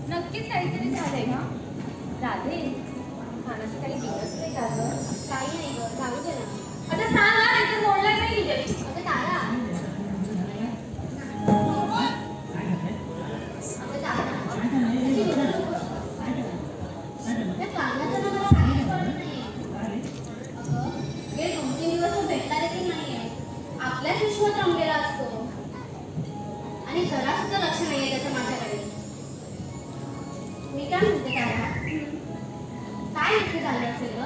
नक्कीच काहीतरी झालंय ना राधे. खाण्याचं काही दिवस नाही का ग? काही नाही ग, जाऊ दे ना. आता सांग ना, नाहीतर बोलणार नाही तुझे. अगं तारा, आपल्याच विश्वात रमलेला असतो आणि जरा सुद्धा लक्ष नाहीये त्याचं माझ्याकडे. मी काय म्हणते तारा, काय नक्की झालं असेल ग?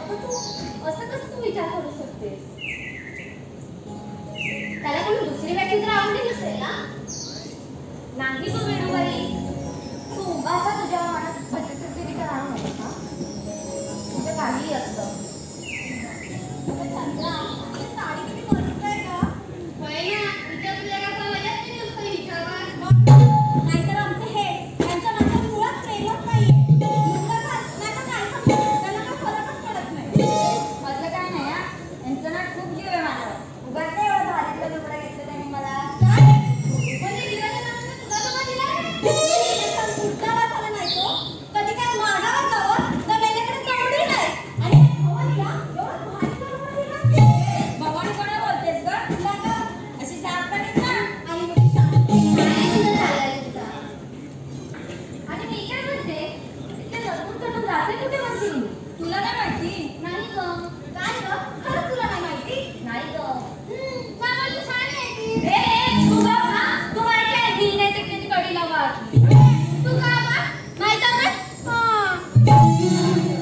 अगं तू असं कसं तू विचार करू शकतेस? त्याला कोणी दुसरी व्यक्ती तर आवडली नसेल ना? नाही गं वेणूबाई, तू उगाच तुझ्या मनात भटकते विचार आणू नकोस ना. तुझं काहीही असतं. चंद्रा, साडी किती मस्त आहे का? होय ना, तुझ्या तुझ्या का मजाच नाही नुसतं हिच्यावर. नाहीतर आमचे हे त्यांच्या माझ्या मुळात प्रेमच नाहीये. मुलगा नाही तर काय सांगतो, त्यांना काही फरकच पडत नाही. असं काय नाही हा, यांचं ना खूप जीव आहे माझ्यावर. उगाच नाही एवढं भारीतलं लुगडं घेतलं त्यांनी मला. काय म्हणजे जीवाच्या नावाने तुला तो दिला कुठला वास आला नाही तो. कधी काय मागावर जावं तर मेल्याकडे तोंडही नाही. आणि हवा दिला एवढं भारी भगवान कोणा बोलतेस ग? तुला का अशी साफ करीत ना आणि मग शांत आणि मी काय म्हणते, ते लग्न करून जाते कुठे म्हणते मी? तुला नाही माहिती? नाही ग. काय ग, खरंच तुला नाही माहिती? नाही ग. तू छान आहे. तू बघ ना, तू माहिती आहे ती नाही तर त्याची कडी लावा. तू का बा नाही तर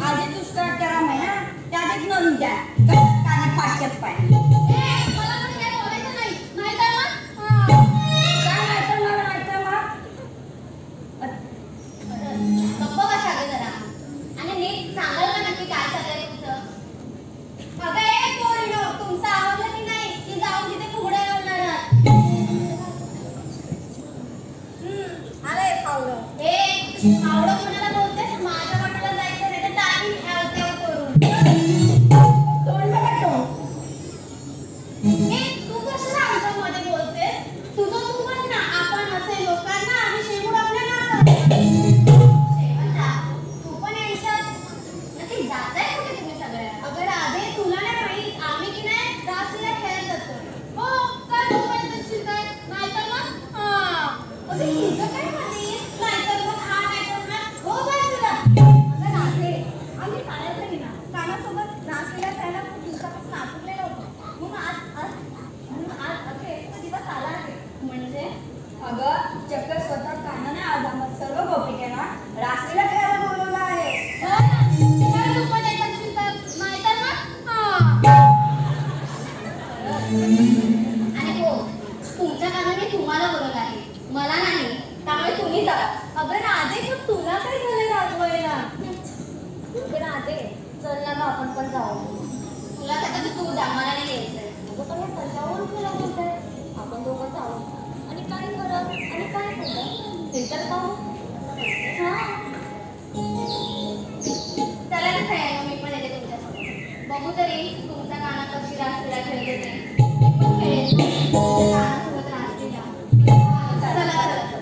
आधी दुष्काळ करा महिना त्यात नवीन द्या कानात पाठ्यात पाय. मला पण काय बोलायचं नाही. नाही तर मग काय नाही तर मग नाही तर मग गप्प बसा ग जरा आणि नीट सांगाल का नक्की काय चाललंय तुमचं? अगं ए पोरीनो, तुमचं आवडलं की नाही की जाऊन तिथे फुगड्या घालणार आहात? अरे फावडं, ए फावडं कोणाला बोलतेस? माझ्या वाटाला जायचं नाही तर टाकीन तेव्हा करून. तोंड बघा तोंड. तू कसं आमच्यामध्ये बोलतेस? तुझं तू बघ ना, आपण असे लोकांना आणि शेवट आपल्याला तू पण यांच्यात नक्की जाताय कुठे तुम्ही सगळ्या? अगं राधे, तुला नाही माहित, आम्ही की नाही रासलीला खेळायला जातो. हो काय झोपायचं शिकाय नाही तर मग अगं हिचं काय म्हणेस? नाही तर मग हा नाही तर मग हो बाजूला. अगं राधे, आम्ही चालायचं की ना कानासोबत रासलीला खेळायला खूप दिवसापासून आठवलेलं होतं. म्हणून आज अखे तो दिवस आला आहे. म्हणजे अगं चक्क स्वतः कानाने आज आम्हाला सर्व गोपिकांना रासलीला खेळायला बोलवलं आहे. तू पण येतात शिकतात नाही तर मग आणि हो, तुमच्या कानाने तुम्हाला बोलवलं आहे, मला नाही. त्यामुळे तुम्ही जा. अगं राधे, पण तुला काय झालं रागवायला? अगं राधे, चल ना गं आपण पण जाऊ. तुला त्याच्यात तू जा, मला नाही यायचंय. अगं पण हे कशावरून तुला बोलतंय? आपण दोघं जाऊ आणि काय करत आणि काय करत ते तर पाहू. हां चला ना सगळ्यांना, मी पण येते तुमच्यासोबत. बघू तरी तुमच्या कानात कशी रासलीला खेळते ते. पण खेळेल कानासोबत रासलीला. चला चला चला.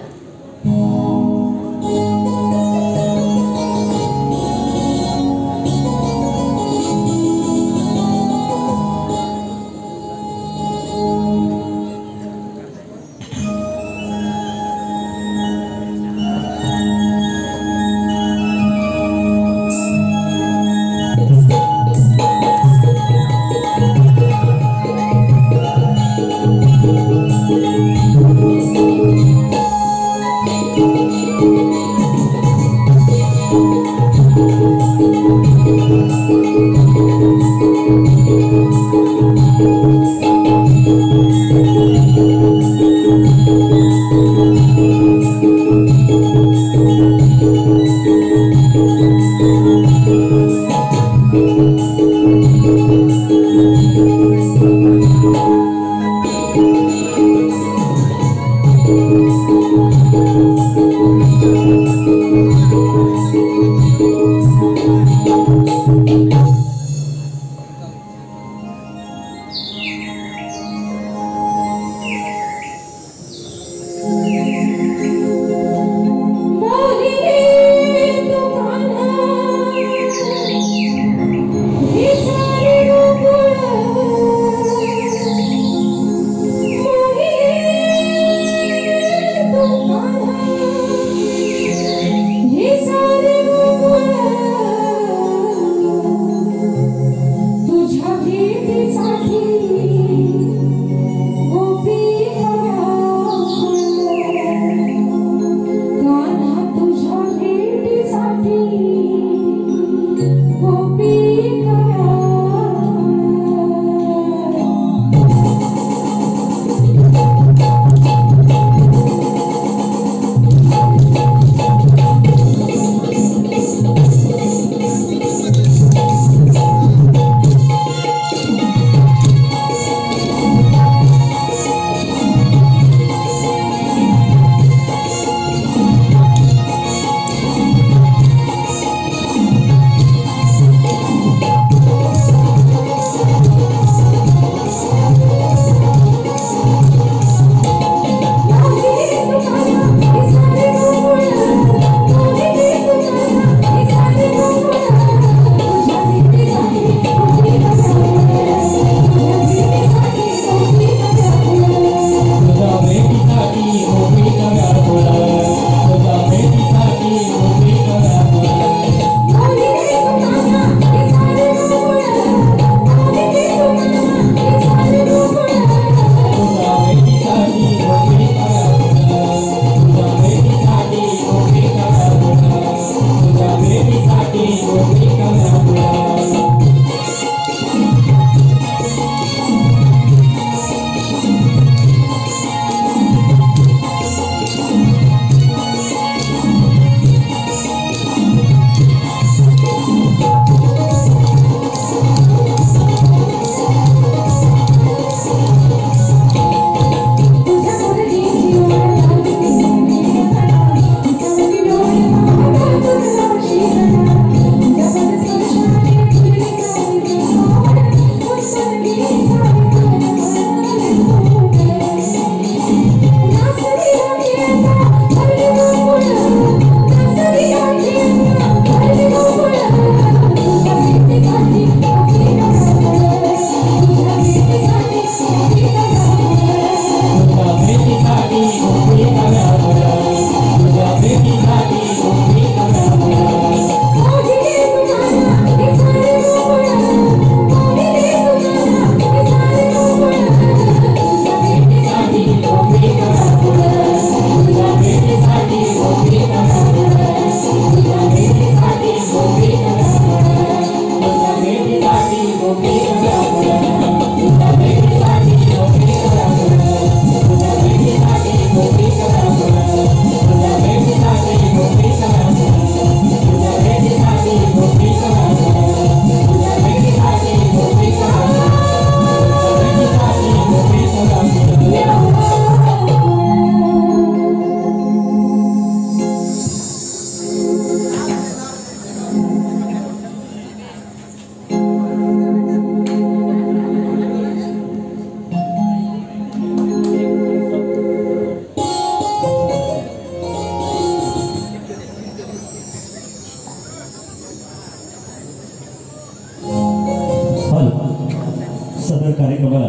सदर कार्यक्रमाला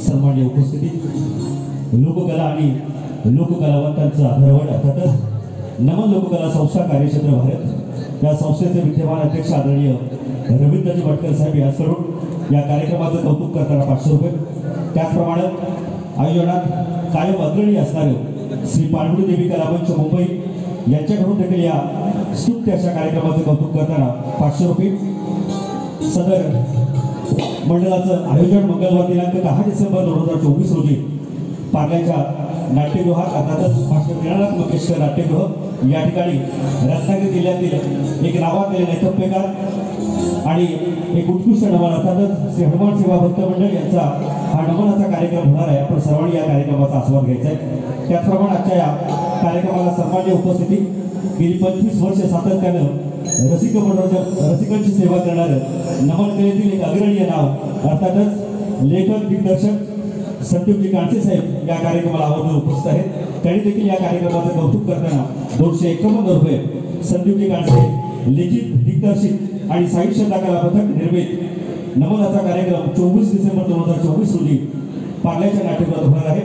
सन्माननीय उपस्थिती लोककला आणि लोककलावंतांचा भरवट अर्थातच नमन लोककला संस्था कार्यक्षेत्र भारत या संस्थेचे विद्यमान अध्यक्ष आदरणीय रवींद्रजी भटकर साहेब या करून या कार्यक्रमाचं कौतुक करताना 500 रुपये। त्याचप्रमाणे आयोजनात कायम अग्रणी असणारे श्री पांडुरंग देवी कलामंच मुंबई यांच्याकडून देखील या स्तुत्य अशा कार्यक्रमाचं कौतुक करताना 500 रुपये. सदर मंडळाचं आयोजन मंगळवार दिनांक 10 डिसेंबर 2024 रोजी पार्ल्याच्या नाट्यगृहात अर्थातच मास्टर विनायक मंगेशकर नाट्यगृह या ठिकाणी रत्नागिरी जिल्ह्यातील एक नावाजलेले नैतप्यकार आणि एक उत्कृष्ट नमन अर्थातच श्री हनुमान सेवा भक्त मंडळ यांचा हा नमनाचा कार्यक्रम होणार आहे. आपण सर्वांनी या कार्यक्रमाचा आस्वाद घ्यायचा आहे. त्याचप्रमाणे आजच्या या कार्यक्रमाला सर्वांची उपस्थिती गेली 25 वर्ष सातत्यानं रसिकांची सेवा करणारं नमन कलेतील एक अग्रणीय नाव अर्थातच लेखक दिग्दर्शक संदीपजी कांचे साहेब या कार्यक्रमाला आवर्जून उपस्थित आहेत. त्यांनी देखील या कार्यक्रमाचं कौतुक करताना 251 रुपये संदीपजी कांचे लिखित दिग्दर्शित आणि साहित्य कला पथक निर्मित नमनाचा कार्यक्रम 24 डिसेंबर 2024 रोजी पार्ल्याच्या नाट्यगृहात होणार आहे.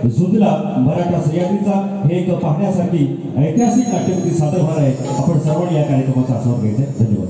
झुंजला मराठा सह्याद्रीचा हे एक पाहण्यासारखी ऐतिहासिक नाट्यकृती सादर होणार आहे. आपण सर्वांनी या कार्यक्रमाचा आस्वाद घ्यायचा आहे. धन्यवाद.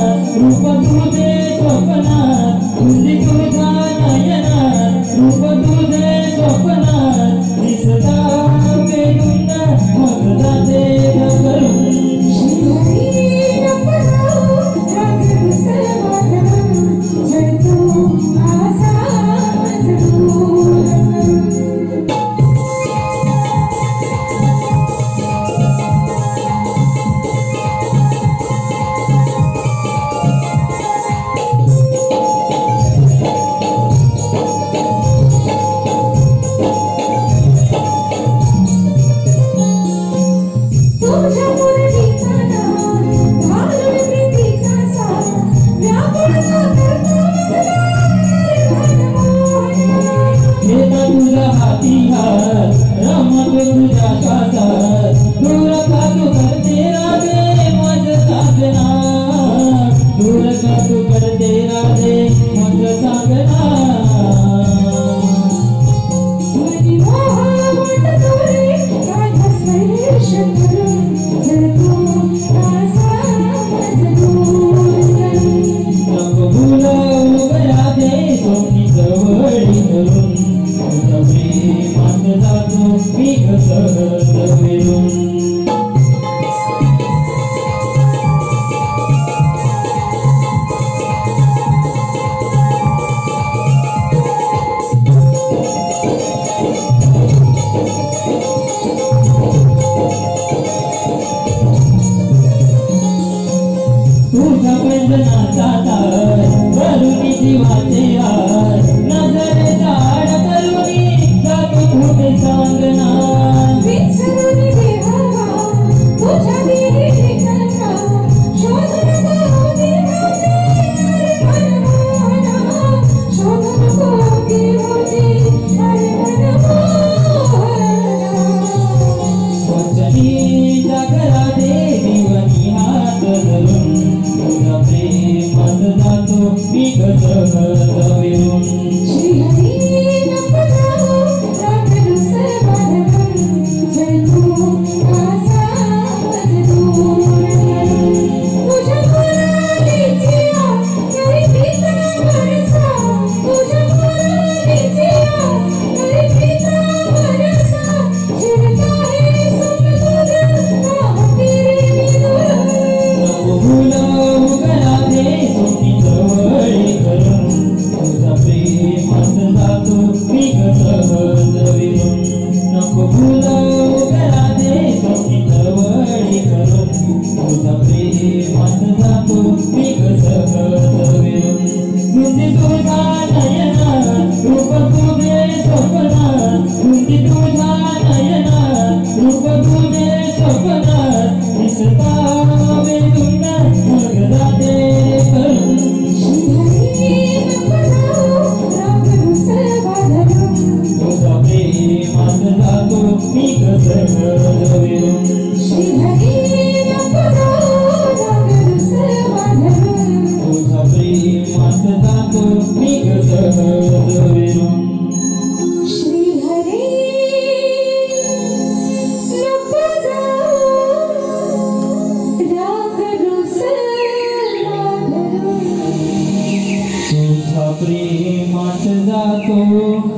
रूप तुझे स्वप्नात तुझी तुझा नयनात रूप तुझे स्वप्नात दिसता वेदून मग जाते घरून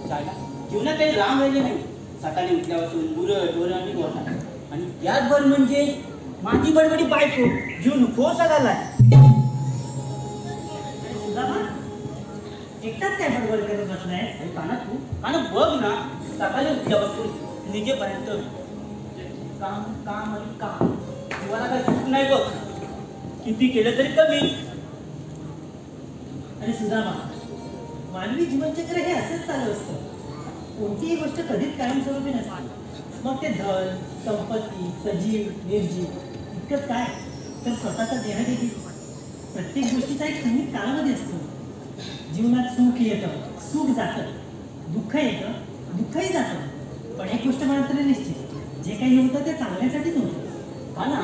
शाळा जीवनात काही राम राहिले नाही. सकाळी उठल्यापासून गुरं आणि गोठा आणि त्याचभर म्हणजे माझी बडबडी बायको जीव नुकोसा झालाय. एकटाच काय बडबड करत बसलाय? काना बघ ना, सकाळी उठल्यापासून निजेपर्यंत काम काम आणि काम. जीवाला काही सुख नाही बघ. किती केलं तरी कमी. अरे सुदामा, मानवी जीवनचक्र हे असंच चालू असतं. कोणतीही गोष्ट कधीच कायमस्वरूपी नसते. मग ते धन, संपत्ती, सजीव, निर्जीव इतकंच काय तर स्वतःचा देहदेखील. प्रत्येक गोष्टीचा एक सीमित कालावधी असतो. जीवनात सुख येतं, सुख जातं, दुःख येतं, दुःखही जातं. पण एक गोष्ट मात्र निश्चित, जे काही होतं ते चांगल्यासाठीच होतं. हा ना,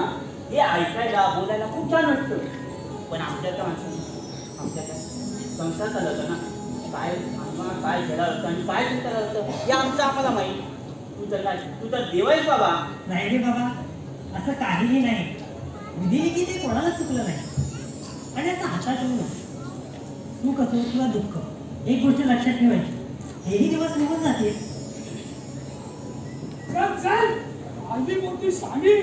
हे ऐकायला बोलायला खूप छान वाटतं. पण आपल्या त्या माणसाने आपल्या त्या संसार चालवतं ना, काय आम्हाला काय झेडा होतं आणि काय चिंता होतं हे आमचं आम्हाला माहीत. तू तर देव आहेस बाबा. नाही रे बाबा, असं काहीही नाही. विधीने की ते कोणाला चुकलं नाही. आणि असं हातात ठेवू नये. सुख असो किंवा दुःख, एक गोष्ट लक्षात ठेवायची, हेही दिवस निघून जातील. आधी मोठी सांगी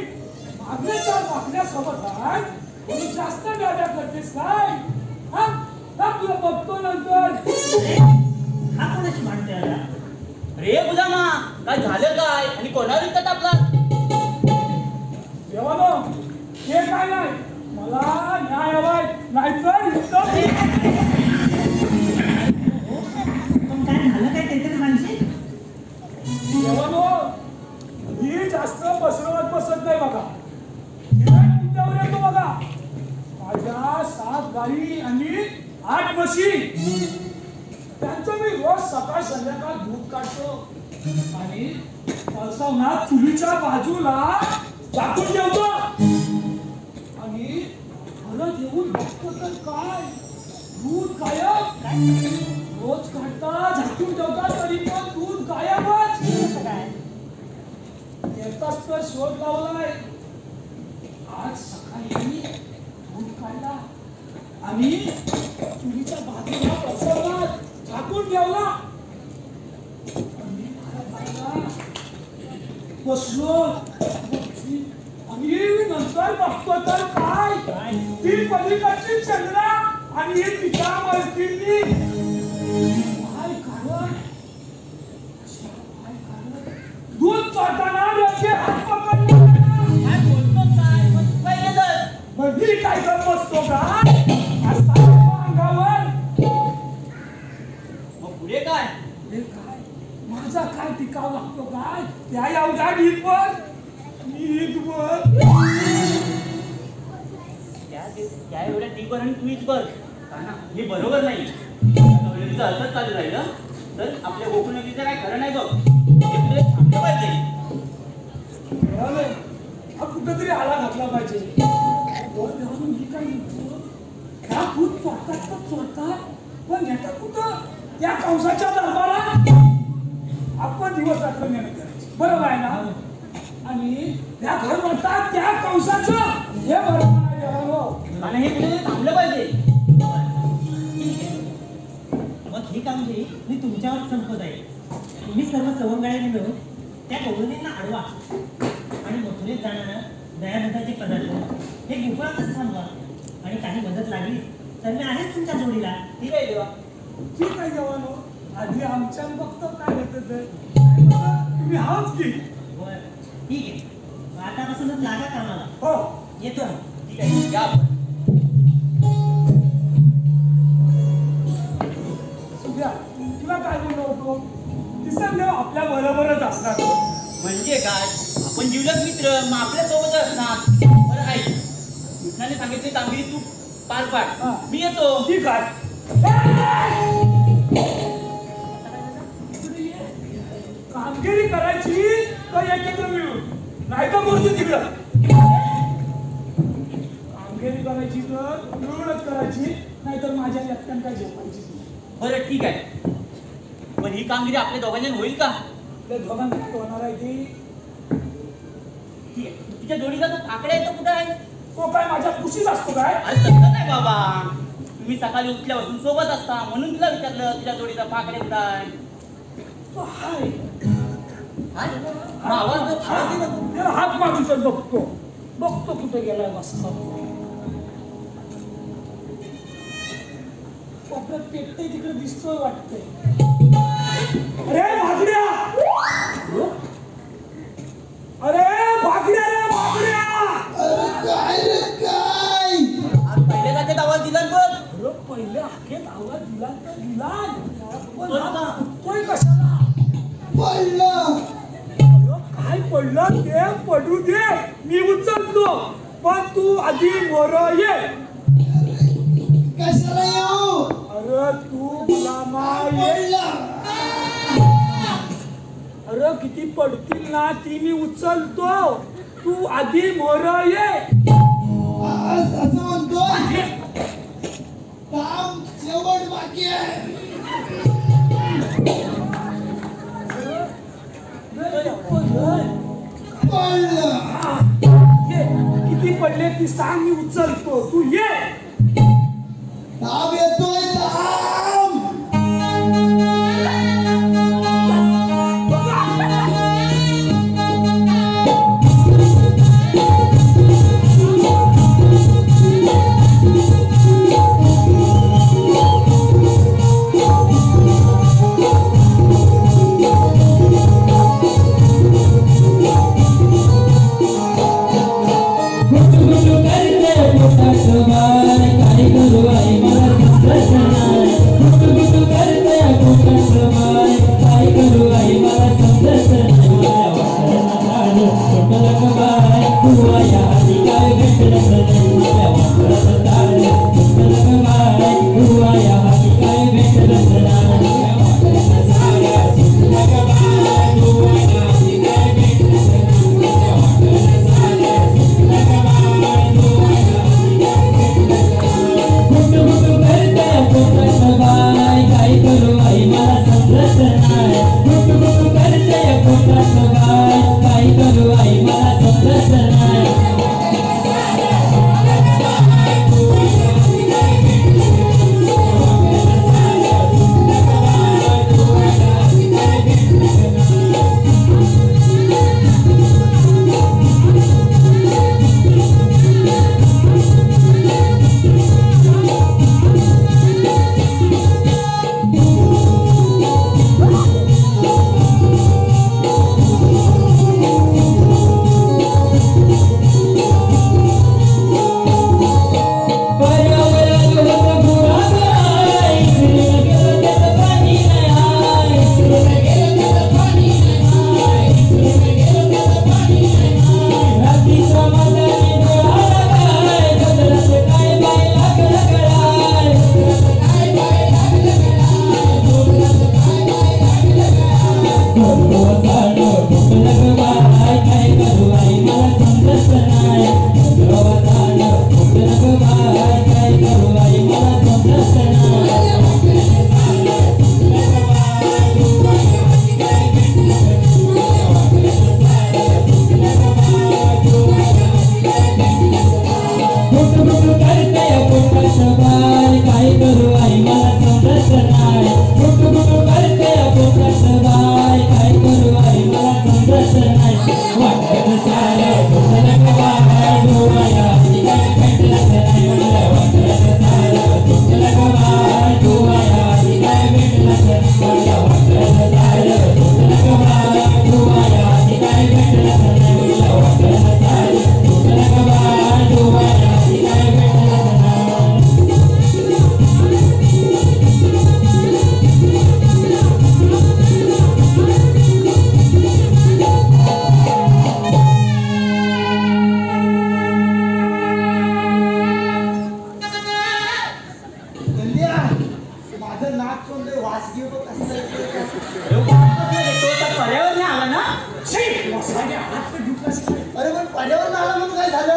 मागण्याच्या मागण्यासोबत आहे. तुम्ही जास्त गाड्या करतेस काय? हा तुला बघतो नंतर. हा कोणाशी भांडतोय आता? रे गुलामा, काय झालं काय आणि कोणावर येतात आपला? देवानो, हे काय नाही, मला न्याय हवाय, नाहीतर पण काय झालं काय ते तरी सांगशील? देवानो, मी जास्त पसरवत बसत नाही बघा. तुमच्यावर येतो बघा. माझ्या 7 गाई आणि 8 म्हशी, त्यांचं मी रोज सकाळ संध्याकाळ दूध काढतो आणि पावसावनात चुलीच्या बाजूला झाकून ठेवतो. आणि परत येऊन बघतो तर काय दूध गायब. रोज काढता झाकून ठेवता तरी पण दूध गायबच. येताच तर शोध लावलाय. आज सकाळी दूध काढला आणि चुलीच्या बाजूला पसरला, झाकून ठेवला. बसलो आणि नंतर बघतो तर काय ती पलीकडची चंद्रा आणि तिच्या मैत्रिणी काय कारण दूध चालताना डोके हात पकडले. काय बोलतो काय? मग काय केलं? मग मी काय करत बसतो का अंगावर? मग पुढे काय? हे काय माझा काय टिकाव लागतो काय त्या एवढ्या ढीकवर त्या एवढ्या टीवर आणि ट्वीट वर हे बरोबर नाही. असंच चालू राहिलं तर आपल्या गोकुळ नदीचं काय खरं नाही बघ. हे पुढे थांबलं पाहिजे. हा कुठंतरी आला घातला पाहिजे. मी काय म्हणतो, ह्या खूप चोरतात तर चोरतात, पण नेतात कुठं? त्या कंसाच्या दरबारात. आपण दिवस रात्र मेहनत करायची, बरोबर आहे ना? आणि त्या घर म्हणतात त्या कंसाचं हे बरोबर आहे. आणि हे पुढे थांबलं पाहिजे. मग ही कामगिरी मी तुमच्यावर संपत आहे. तुम्ही सर्व सवंगाळ्याने मिळून त्या कौरवींना अडवा आणि मथुरेत जाणारा दयादत्ताचे पदार्थ हे गोकुळातच थांबवा. आणि काही मदत लागली तर मी आहेच तुमच्या जोडीला. ठीक आहे देवा. ठीक आहे जवानो, आधी आमच्या बघतो काय होतं ते. तुम्ही हाच की. बरं, ठीक आहे. मग आतापासूनच लागा कामाला. हो येतो. ठीक आहे, या आपण. सुद्या तुला काय बोललो होतो? दिसत आपल्या बरोबरच असणार. म्हणजे काय? आपण जीवलग मित्र, मग आपल्या सोबत असणार. बरं आहे, कृष्णाने सांगितली कामगिरी तू पार पाड. मी येतो. ठीक आहे. कामगिरी करायची तर एकत्र मिळून, नाही तर मूर्ती तिकडं. कामगिरी करायची तर मिळूनच करायची, नाहीतर माझ्या एकट्यानं काय झोपायची. बरं ठीक आहे, पण ही कामगिरी आपल्या दोघांच्या होईल का? त्या दोघांना काय होणार आहे ती? ठीक आहे. तुझ्या जोडीला तो काकडा येतो कुठं आहे? तो काय माझ्या खुशीच असतो काय? अरे तसं नाही बाबा, तुम्ही सकाळी उठल्यापासून सोबत असता म्हणून तुला विचारलं तुझ्या जोडीचा पाकडे कुठं आहे. तो हाय आवाज त्याला हात मागून बघतो कुठे गेलाय बसला कोपऱ्यात पेटतंय तिकडे दिसतोय वाटतंय. अरे भागड्या अरे भागड्या रे भागड्या पहिले का आवाज दिला बघ. अरे पहिले हाकेत आवाज दिला तर दिला पण उठतोय कशाला काय पडलं ते पडू दे मी उचलतो पण तू आधी मोर ये. कशाला येऊ अरे तू मला अरे किती पडतील ना ती मी उचलतो तू आधी मोर ये. असं म्हणतोय काम शेवट बाकी आहे. किती पडले ती सांग मी उचलतो तू ये. ताप येतोय ताप. अरे पण पर्यावरण आला म्हणून काय झालं?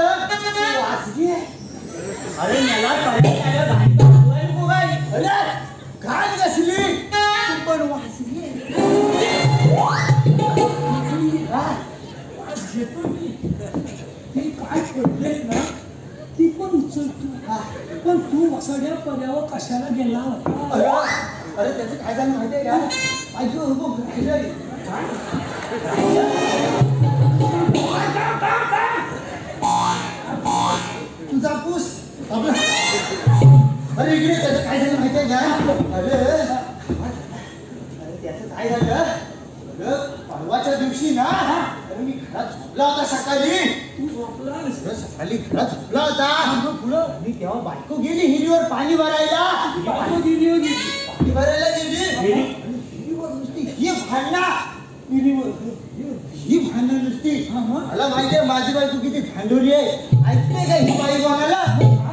वासगी आहे. अरे मला पर्यावरण अरे घाण कसली पण वासगी ती काय पडले ना ती पण उचलतो पण तू वसाड्या पर्यावर कशाला गेला होता? अरे त्याचं काय झालं माहितीये का? ऐकू उभं राहिलंय. तुझा पूस आपला. अरे इकडे त्याचं काय झालं माहिती आहे का? अरे त्याचं काय झालं? अरे परवाच्या दिवशी ना, अरे मी घरात झोपला होता सकाळी. तू झोपलास? सकाळी घरात झोपला होता. मी तेव्हा बायको गेली हिरीवर पाणी भरायला. बायको गेली होती. पाणी भरायला गेली. आणि हिरीवर नुसती ही भांडणं. ही भांडणं नुसती. मला माहिती आहे माझी बायको किती भांडोरी आहे. ऐकते का ही बाई कोणाला?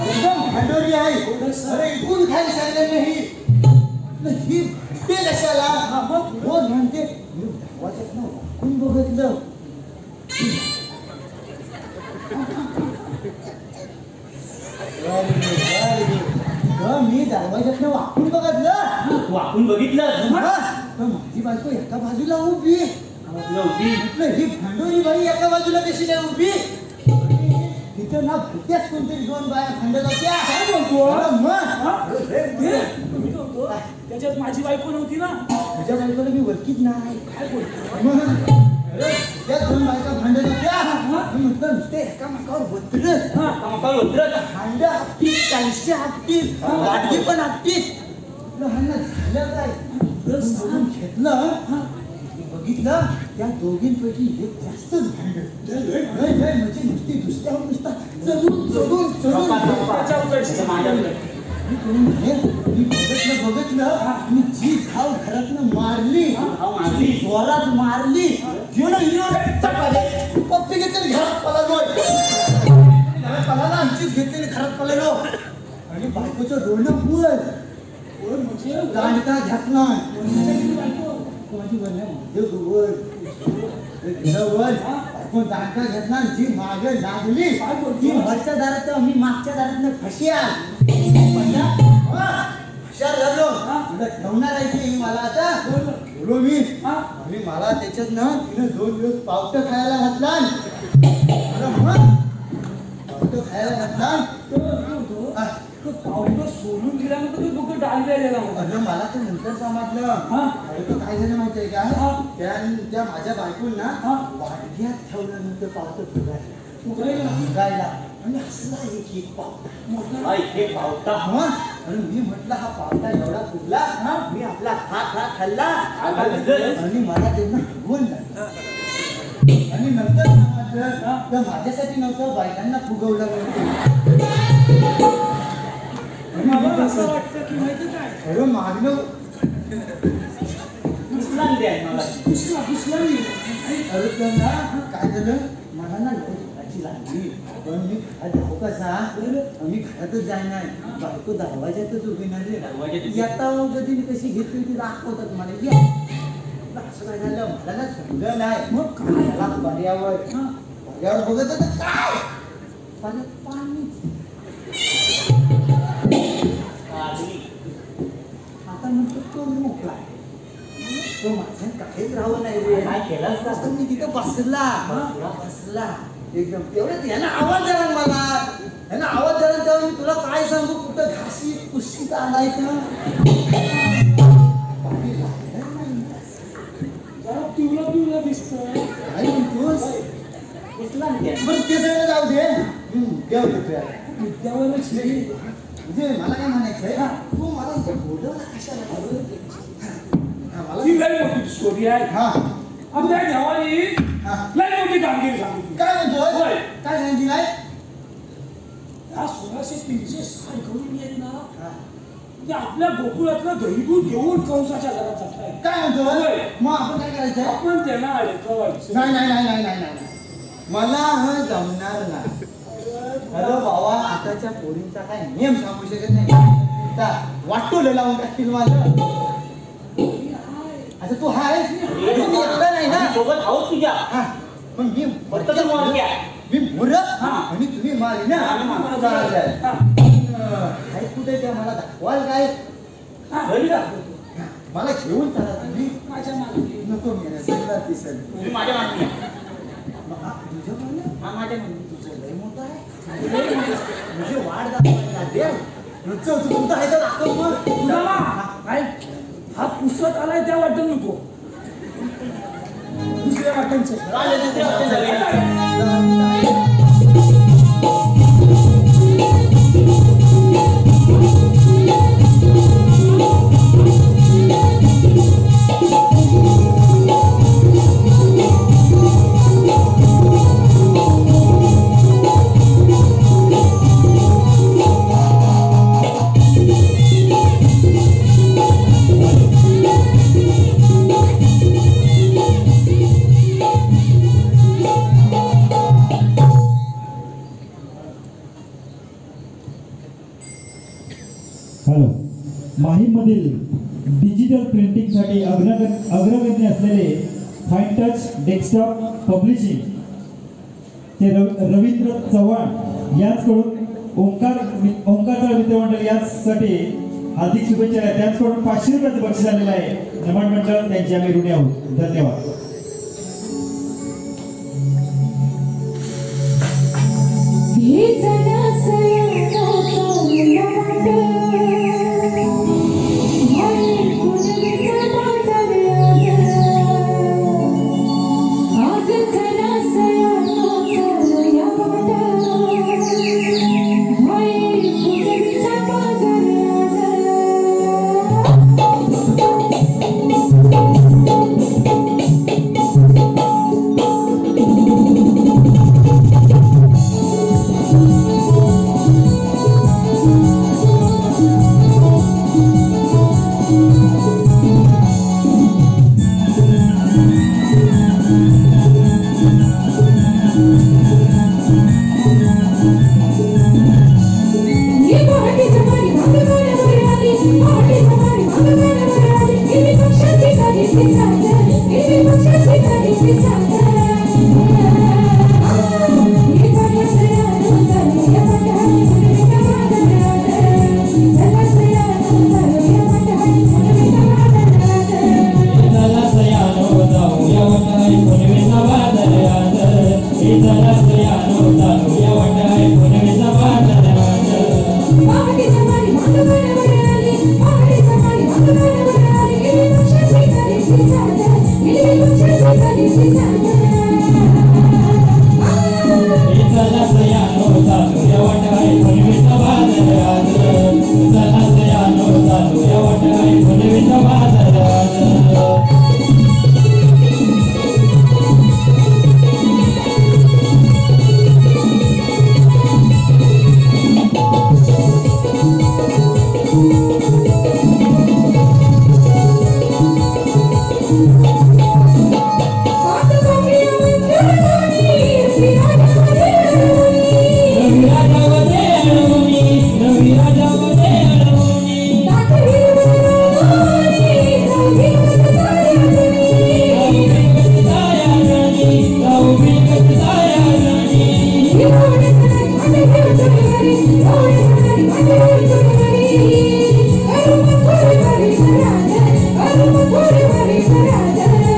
एकदम भांडोरी आहे. अरे इकून खाली सांगणार नाही. ही भांडते कशाला? हो म्हणते मी धावाच्यात ना वाकून बघितलं. मी दरवाजातनं वाकून बघितलं. वाकून बघितलं माझी बायको एका बाजूला उभी. नव्हती. म्हटलं ही भांडोरी बाई एका बाजूला कशी नाही उभी? तिथं ना भुत्याच कोणतरी दोन बाया भांडत होत्या. काय बोलतो? मग त्याच्यात माझी बायको नव्हती ना? तुझ्या बायकोला मी ओळखीत नाही. काय बोलतो? मग त्या दोन बायका भांडत होत्या. म्हटलं नुसते एकामेकावर उतरत भांड आपटीत, कॅल्शी आपटीत, वाटगी पण आपटीत. झालं काय? बघून घेतलं. बघितलं त्या दोघींपैकी एक जास्तच भांडत. म्हणजे नुसती दुसऱ्यावर नुसता चढून मी बघितलं मी जी धाव घरातनं मारली, जोरात मारली. पप्पी घेतली घरात पळालो. घरात पळाला आमचीच घेतलेली घरात पळालो. आणि बायकोचं डोळं पुळ म्हणजे दांडका घातला. बायको माझी वर बायको दांडका घेतला. जी मागे लागली ती वरच्या दारात मी मागच्या दारात फशिया हुशार झालो. ठेवणार आहे की मला आता बोलो मी. आणि मला त्याच्यात ना तिने 2 दिवस पावटं खायला घातला. पावटं खायला घातला. पावलं सोडून दिल्यानंतर तू डोकं डालल्या गेला. अरे मला तर नंतर समजलं. अरे तो काय झालं माहितीये का? त्या माझ्या बायकोला वाडग्यात ठेवलं नंतर पावटं फुगायला. आणि हसला एक पावटा. आणि मी म्हटलं हा पावटा एवढा फुगला. मी आपला हा खाल्ला आणि मला त्यांना फुगवून लागलं. आणि नंतर समजलं तर माझ्यासाठी नव्हतं, बायकांना फुगवलं नव्हतं. मला असं वाटतं की माहिती काय? अरे मागणं दुसऱ्या अरे त्यांना काय झालं मला ना लोकांची लागली. पण मी घरात कसा मी घरातच जाणार. बायको दरवाज्यातच उभी नाही. येता कधी कशी घेतली ती दाखवतात मला. असं काय झालं मला ना समजलं नाही. मग काय पर्यावर बघत होतं काय पाणी. आता म्हणतो तो मोकळा. तो माझ्या काहीच राहावं नाही रे. काय केलंस का? मी तिथे बसला एकदम. तेवढ्यात यानं आवाज दिला मला. यानं आवाज दिला तेव्हा मी तुला काय सांगू कुठं घाशी कुशीत आणायचं. जरा पिवळं दिसतं. काय म्हणतोस? बरं ते सगळं जाऊ दे. देव देतो विद्यावरच म्हणजे मला काय म्हणायचंय तू मला बोलवलं कशाला? ही लई मोठी स्टोरी आहे. आपल्या गावाने लई मोठी कामगिरी सांगितली. काय म्हणतोय? होय. काय सांगितली काय? या 1660 घेऊन गेली ना ते आपल्या गोकुळातलं दहीदूध घेऊन कंसाच्या घरात जाताय. काय म्हणतोय? होय. मग आपण काय करायचं? आपण त्यांना अडकवायचं. नाही मला हा जमणार नाही. अरे बाबा आताच्या पोरींचा काय नियम सांगू शकत नाही. वाटोलं लावून टाकतील माझं. आता तू हाय नाही ना सोबत आहोत तुझ्या. पण मी मोर आणि तुम्ही मारी ना. काय कुठे त्या मला दाखवाल काय? मला घेऊन चला तुम्ही. माझ्या मागे नको मी सगळं दिसेल. तुम्ही माझ्या मागणी आहे. तुझ्या मागे? हा माझ्या मागणी. तुझं लय मोठं आहे. म्हणजे वाढ दाखवायला लागेल. तुमचं आहे तर दाखव मग. काय हा पुसत आलाय त्या वाटत नको, दुसऱ्या वाटणचं माहीममधील डिजिटल प्रिंटिंगसाठी अग्रगण्य असलेले फाईन टच डेस्कटॉप पब्लिशिंग ते रवींद्र चव्हाण यांच्याकडून ओंकार मित्रमंडळ यासाठी हार्दिक शुभेच्छा आहेत. त्यांच्याकडून 500 रुपयाचं बक्षीस आलेलं आहे. नमन मंडळ त्यांची आम्ही ऋणी आहोत. धन्यवाद. Hare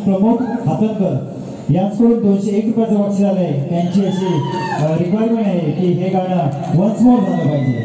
प्रमोद हातनकर यांच्याकडून 201 रुपयाचं बक्षीस आलंय. त्यांची अशी रिक्वायरमेंट आहे की हे गाणं वन्स मोर झालं पाहिजे.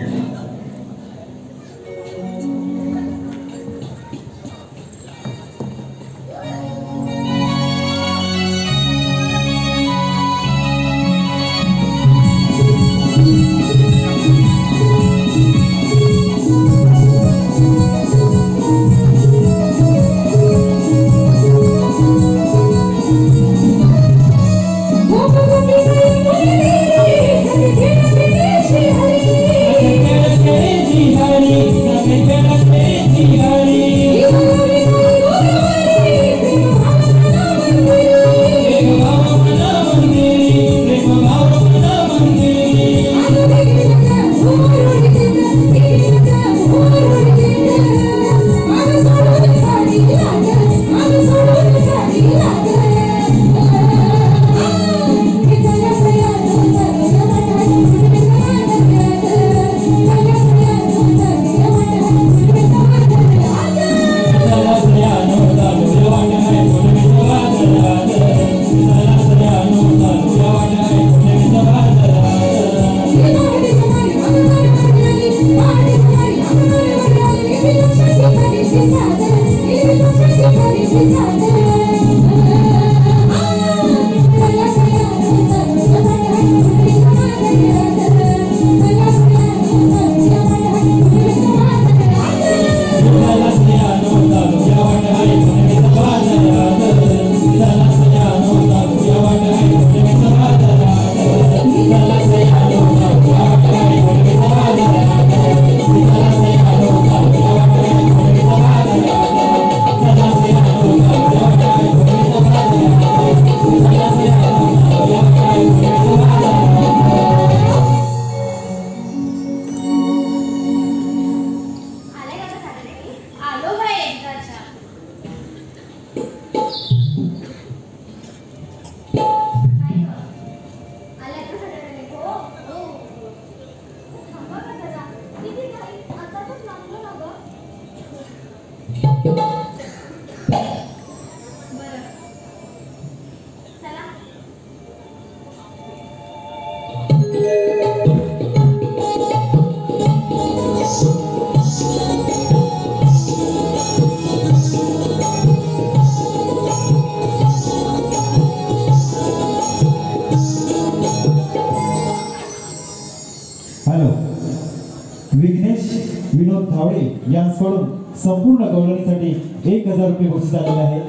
यांकडून संपूर्ण गवळणीसाठी 1000 रुपये बक्षीस आलेले आहे.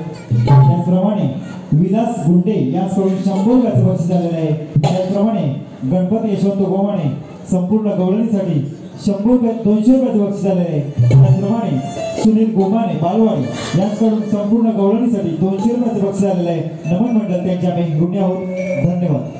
त्याचप्रमाणे विलास गुंडे यांकडून 100 रुपयाचे बक्षीस आलेले आहे. त्याचप्रमाणे गणपती यशवंत गोमाणे संपूर्ण गवळणीसाठी 200 रुपयाचे बक्षीस आलेले आहे. त्याचप्रमाणे सुनील गोमाणे बालवाडी यांकडून संपूर्ण गवळणीसाठी 200 रुपयाचे बक्षीस आलेले आहे. नमन मंडळ त्यांचे आम्ही ऋणी आहोत. धन्यवाद.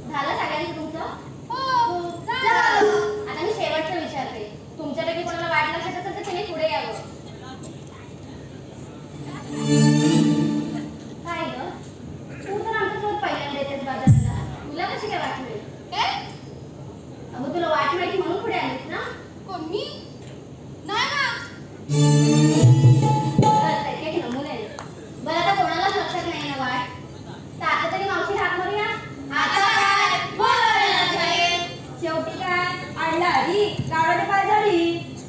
झालं सगळ्यांनी तुमचं? हो झालं. बरं आता कोणालाच लक्षात नाही ना वाट. तर आता तरी मावशी हाक मारूया. आता काय बोलायला जाईल. शेवटी काय आणला हरी गावाने पाय झाली.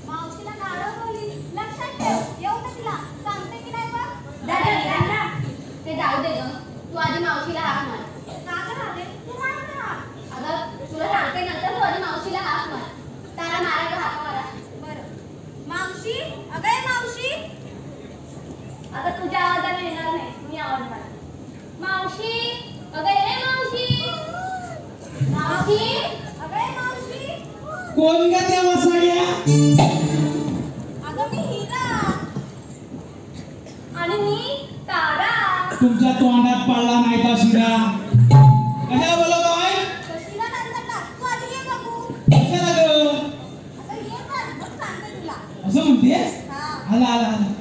मावशीला गाडव बोलली लक्षात ठेव. येऊ ना तिला सांगते की नाही बघ. दादा ते जाऊ दे ग. तू आधी मावशीला हाक मार. का ग राधे तू मार ना. अगं तुला सांगते नंतर. तू आधी मावशीला हाक मार. तारा मारा का हाक मारा. बरं मावशी. अगं मावशी. अगं तुझ्या आवाजाने येणार नाही. मी आवाज मार. मावशी. अगं ये मावशी. मावशी. अगं मावशी. कोण ग त्या वसाड्या? अगं मी हिरा. आणि मी तारा. तुमच्या तोंडात पडला नाही का शिरा? कशा बोलवतोय? कशीला नंतरला तू आधी ये बघू. कशाला ग? अगं ये पण मग सांगते तुला. असं म्हणतेस? हा. आला आला आला.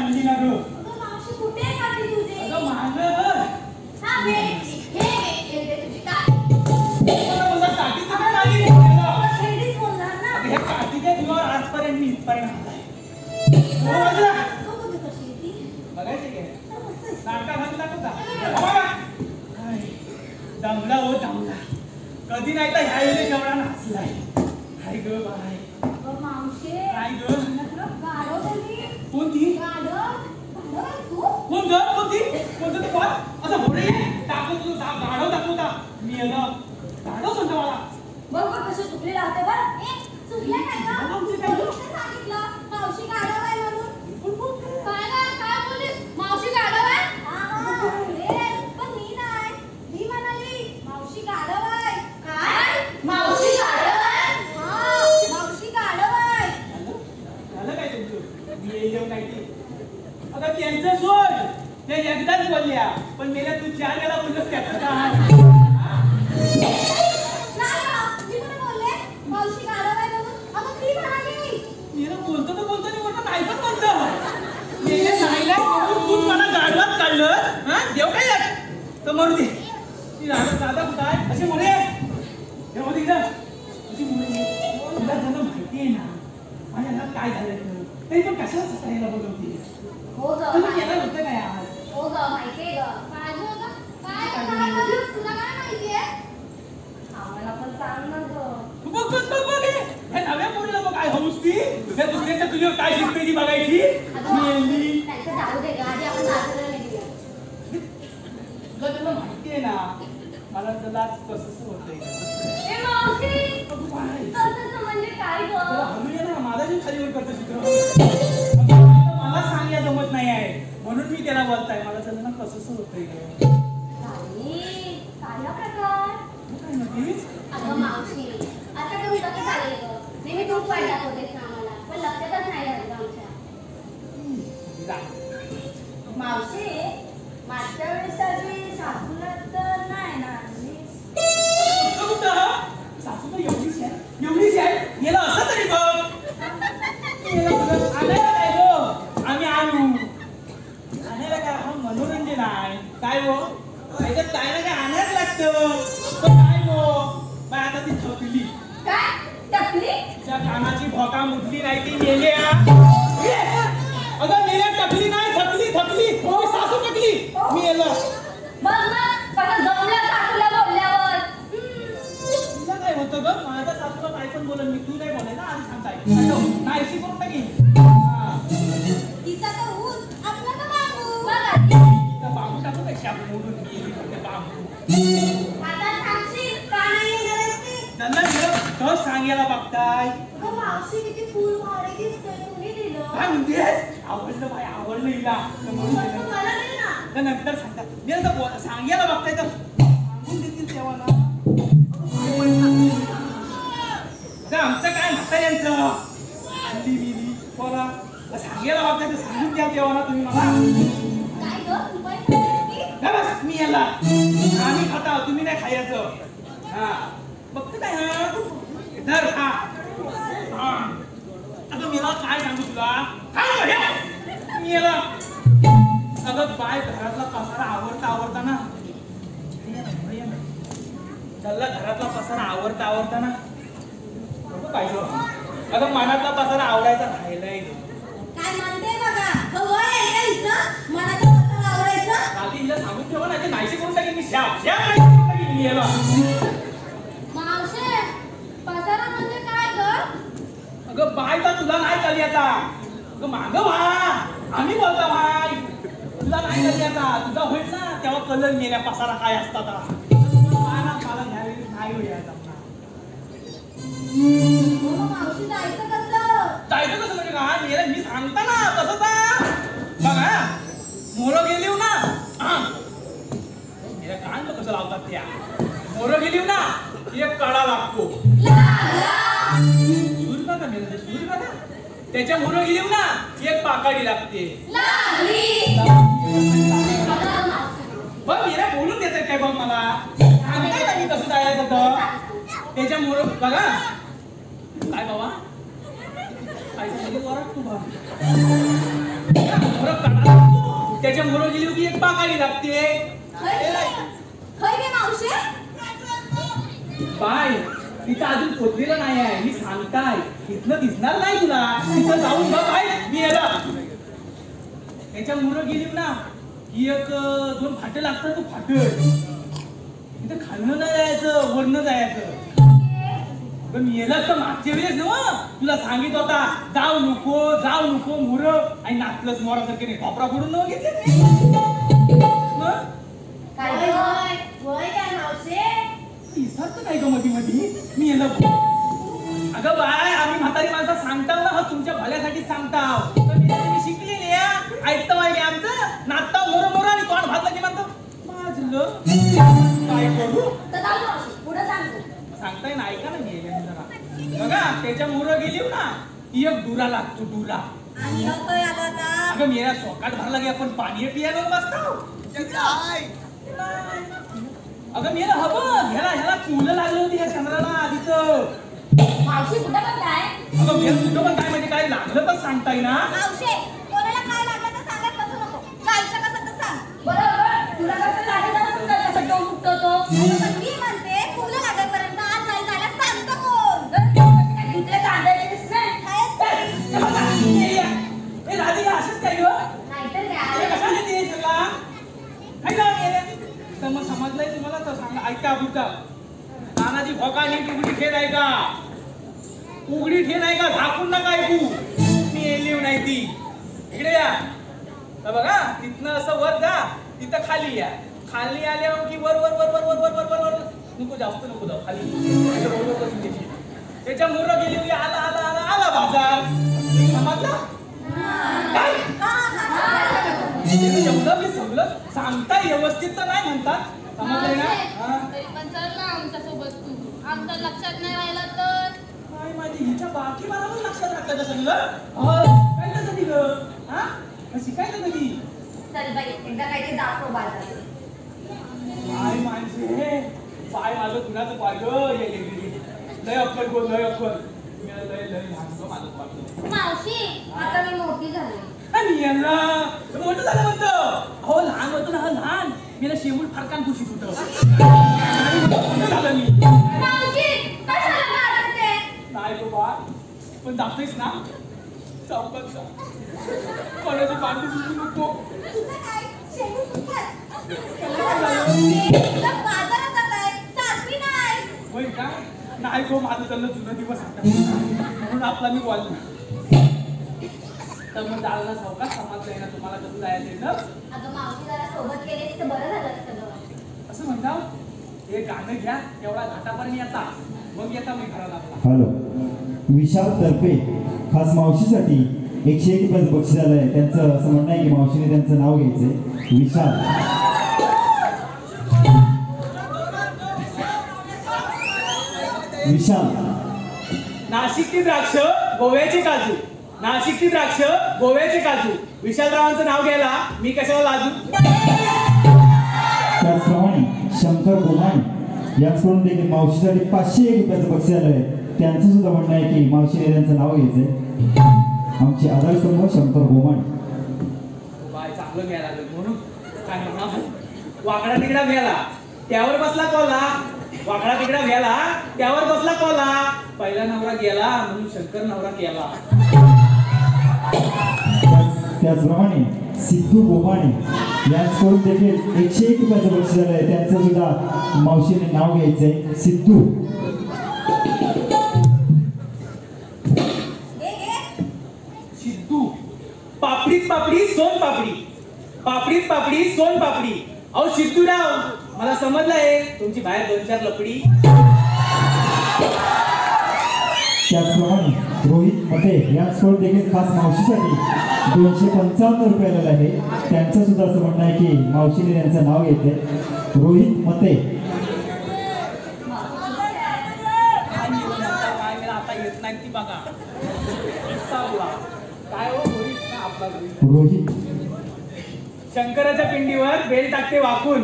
आणली ना ग. अगं मावशी कुठे आहे काठी तुझी? अगं माग हा घे घे तुझी काठी. मला काठीचं काय लागली मला? खेळीच बोलणार ना. हे काठीच्या जीवावर आजपर्यंत मी इथपर्यंत आणलाय. तू कुठे कशी आहे ती? बघायचे काय तर मस्त आहे. नाटका घातला होता दमला हो दमला. कधी नाही तर ह्या वेळेस एवढा नाचलाय. हाय ग बाय. अगं मावशी काय ग तुला गाढव बोलली. कोणती गाढव आहे तू? कोण ग कोणती कोणतं तू कोण असं घोडे दाखव तू गाढव दाखवता मी गाढव म्हणतो मला. बघ बघ कशी चुकली राहते बरं. चुकले काय का? आमची काय? कोणी सांगितलं मावशी गाढव आहे म्हणून? काय बोललीस? मावशी गाढव आहे? पण मी नाही. मी म्हणाली मावशी गाढव आहे. काय? मावशी गाढव आहे? हा, मावशी गाढव आहे. झालं काय तुमचं मी येऊ नाही ते अगं त्यांचं सोड ते एकदाच बोलल्या पण मेल्या तू 4 वेळा बोललोस त्याचं काय नाही मी कुठे बोलले मावशी गाढव आहे म्हणून? अगं ती म्हणाली. मेलं बोलतो तर बोलतो नाही म्हणतो नाही पण म्हणतो मेल्या नाहीला म्हणून तूच मला गाडवात काढलं हा देव काय तर म्हणू दे ती राहणार दादा कुठं आहे असे मुळे हे होती इकडं अशी मुळे तुला झालं माहिती आहे ना माझ्या काय झालं तरी पण कशाला सकाळीला बोलवते हो ग तुम्ही केलं होतं काय आज हो ग माहितीये ग. काजू ग काय करणार तुला काय माहितीये? आम्हाला पण सांग ना ग. बघ हे नव्या पोरीला बघ काय हौस ती त्या दुसऱ्याच्या तुझ्यावर काय शिकते ती बघायची मेली त्यांचं जाऊ दे ग आधी आपण सासऱ्याला निघूया. तुला माहिती आहे ना मला तुला कसं होतंय ए मावशी कसं म्हणजे काय ग? हलू ये ना माझा जीव खाली वर करतो चित्र मला सांगायला जमत नाही आहे म्हणून मी त्याला बोलताय मला त्याला ना कसं होतंय काय प्रकार? काय नक्कीच अगं मावशी आता तुम्ही कसं झाले ग? नेहमी तूच वाट दाखवतेस ना आम्हाला पण लक्षातच नाही राहिलं आमच्या. मावशी मागच्या वेळेस आधी सासूला तर नाही ना आणली. सासू तर एवढीच आहे गेला असं तरी बघ आणायला काय गो आम्ही आणू आणायला काय हा मनोरंजन आहे काय गो त्याच्यात काय ना काय आणायला लागतं पण काय गो बाय आता ती थकली काय टकली? त्या कानाची भोका मुठली नाही ती मेल्या अगं मेल्या टकली नाही थकली हो सासू टकली मी येलो बघ ना कसं जमलं सासूला बोलल्यावर. तुला काय होतं ग माझ्या सासूला काय पण बोलन मी तू नाही बोलाय ना आधी सांगताय नाहीशी करून टाकी तिचा तर ऊस आपला तर बांबू. बघ आधी. बांबू टाकू काय शाप मोडून गेली ते बांबू आता सांगशील का नाही येणार आहेस ती? त्यांना तो सांगायला बघताय अगं मावशी किती फुल भारी दिसतंय कुणी दिलं? काय म्हणतेस आवडलं बाय आवडलं हिला तर म्हणून मग दिलं. मला दे ना. तर नंतर सांगतात मी आता सांगायला बघताय तर सांगून देतील तेव्हा ना तर आमचं काय म्हाताऱ्यांचं अंडी बिली बोला सांगायला बघताय तर सांगून द्या तेव्हा ना तुम्ही मला काय ग रुपये खातेस की? काय बस मी याला आम्ही खाता तुम्ही नाही खायचं हा बघतो काय हा धर हा आता मला काय सांगू तुला काय मी याला अगं बाय घरातला पसारा आवरता ना त्याला घरातला पसारा आवरता ना बघू काय अगं मनातला पसारा आवडायचा राहिलाय काय म्हणते बघा हवं आहे का हिचं? मनाचं पसारा आवरायचं? रात्री हिला सांगून ठेवा ना नाहीशी करून टाकेन मी श्याम नाहीशी करून टाकेन मी याला मावशे पसारा म्हणजे काय ग? अगं बाय तर तुला नाही चालली आता अगं मागं व्हा आम्ही बोलता भाई तुला नाही चालली आता तुझा होईल ना तेव्हा कलर मेल्या पसारा काय असतात मला घ्यावी नाही होईल आता मग मावशी जायचं कसं? जायचं कसं म्हणजे काय मेल्या मी सांगता ना तसं बघा मोरं गेली ना मेल्या कान कसं लावतात त्या मोरं गेली ना एक काढा लागतो सूर्य बघा मेल्या सूर्य बघा त्याच्या मोरं गेली ना एक पाकाडी लागते बघ मेल्या बोलून देतात काय बघ मला सांगताय ना मी कसं जायचं तर त्याच्या मोरं बघा काय बाबा काय सांगितलं वरात तू बघ मोरं काढायला लागतो. त्याच्या मोरं गेली की एक पाकाळी लागते. खय गे मावशे बाय तिथं अजून पोचलेलं नाही आहे. मी सांगताय इथनं दिसणार नाही तुला. तिथं जाऊन बघ बाय मी याला त्याच्या मोरं गेली ना की एक 2 फाटे लागतात. तो फाट तिथं खालनं नाही जायचं वरनं जायचं. पण मेलाच तर मागच्या वेळेस ना तुला सांगित होता जाऊ नको मोर आणि नाचलंच मोरासारखे नाही कपडा फोडून न घेतले काय होय होय काय मावशे विसरत नाही का मध्ये मी याला अगं बाय आम्ही म्हातारी माणसं सांगताव ना तुमच्या भल्यासाठी सांगताव. तुम्ही शिकलेली ऐकता बाई आमचं नाचता मोर आणि तोंड भातलं की म्हणतो माझलं काय करू तर जाऊ मावशे पुढे सांगतो सांगताय ना ऐका ना मी जरा बघा त्याच्या मोरं गेली ना ती एक दुरा लागतो दुरा. आणि होय आता अगं मेरा सोकाट भरला की आपण पाणी पियानो बसतो. अगं मेरा हवं ह्याला फुलं लागली होती ह्या चंद्राला तिथं. मावशी कुठं पण काय अगं मेरा कुठं पण काय म्हणजे काय लागलं तर सांगताय ना. मावशे कोणाला काय लागलं तर सांगत बसू नको जायचं कसं तर सांग बरोबर तुला कसं लागलं तर कसं डोल उठतो तो मी म्हणते फुलं लागेपर्यंत आज नाही झाला सांगतो कोण दुसरे कांद्याचे नाही ए राधी असंच काय ग नाहीतर काय कशाला ते सगळा काय जाऊन गेले तर मग समजलंय तुम्हाला तर सांगा ऐका बुका नानाजी भोका नीट उघडी ठेन आहे का उघडी ठेन आहे का झाकून नका ऐकू मी येलीव नाही ती इकडे या तर बघा तिथनं असं वर जा तिथं खाली या खाली आल्यावर की वर वर वर वर वर वर वर वर वर नको जास्त नको जाऊ खाली त्याच्या मोरं गेली की आला आला आला आला बाजार समजला काय एवढं मी सगळं सांगता व्यवस्थित तर नाही म्हणतात समजलंय ना. पण चल ना आमच्या सोबत तू आमच्या लक्षात नाही राहिलं तर काय माहिती हिच्या बाकी बरोबर लक्षात राहतं का सगळं काय का कधी ग हा शिकायचं कधी चल बाई एकदा काहीतरी दाखव बाजार काय माणसे पाय माझं कुणाचं पाय ग लय अक्कल बोल लय अक्कल लय लय माझं पाय मावशी आता मी मोठी झाली आणि यांना मोठं झालं म्हणतो अहो लहान होतो ना लहान मी ना शेवूल फारकान खुशीत होतं झालं मी मावशी कशाला मारते नाही गो बा पण जातोयस ना चौकात कोणाची पांढरी सुटू नको तुझं काय शेवटी सुटतात तुला बाजारात जाताय सासवी नाही होय का नाही गो माझं चाललं जुनं दिवस आता म्हणून आपला मी बोललो तर मग जायला सावकाश समजलंय ना तुम्हाला कसं जायचं ना अगं मावशी जरा सोबत गेले तर बरं झालं असतं असं म्हणता हे गाणं घ्या तेवढा घाटापर्यंत येता मग येता मी घराला आपला हॅलो विशाल तर्फे खास मावशीसाठी 101 रुपयाचं बक्षीस आलं आहे. त्यांचं असं म्हणणं आहे की मावशीने त्यांचं नाव घ्यायचंय विशाल. विशाल नाशिकची द्राक्ष गोव्याचे काजू नाशिकची द्राक्ष गोव्याचे काजू विशालरावांचं नाव घ्यायला मी कशाला लाजू. त्याचप्रमाणे शंकर गोमाणी यांच्याकडून देखील मावशीसाठी 501 रुपयाचं बक्षीस आलं आहे. त्यांचं सुद्धा म्हणणं आहे की मावशीने त्यांचं नाव घ्यायचंय. आमचे आधारस्तंभ शंकर गोमाणी. बाय चांगलं घ्यायला लागलं म्हणून काय म्हणा वाकडा तिकडा घ्यायला त्यावर बसला कोला वाकडा तिकडा घ्यायला त्यावर बसला कोला पहिला नवरा गेला म्हणून शंकर नवरा केला. त्याचप्रमाणे सिद्धू गोमाणे यांच्याकडून देखील 101 रुपयाचं बक्षीस आलं आहे. त्यांचं सुद्धा मावशीने नाव घ्यायचंय सिद्धू. सिद्धू पापडीत पापडी सोन पापडी पापडीत पापडी सोन पापडी अहो सिद्धूराव मला समजलंय तुमची बाहेर 2-4 लपडी. त्याचप्रमाणे रोहित मते यांच्याकडून देखील खास मावशीसाठी 255 रुपये आलेलं आहे. त्यांचं सुद्धा असं म्हणणं आहे की मावशीने त्यांचं नाव घेतलंय रोहित मते. काय आता येत नाही ती बघा काय हो रोहित ना आपला रोहित शंकराच्या पिंडीवर बेल टाकते वाकून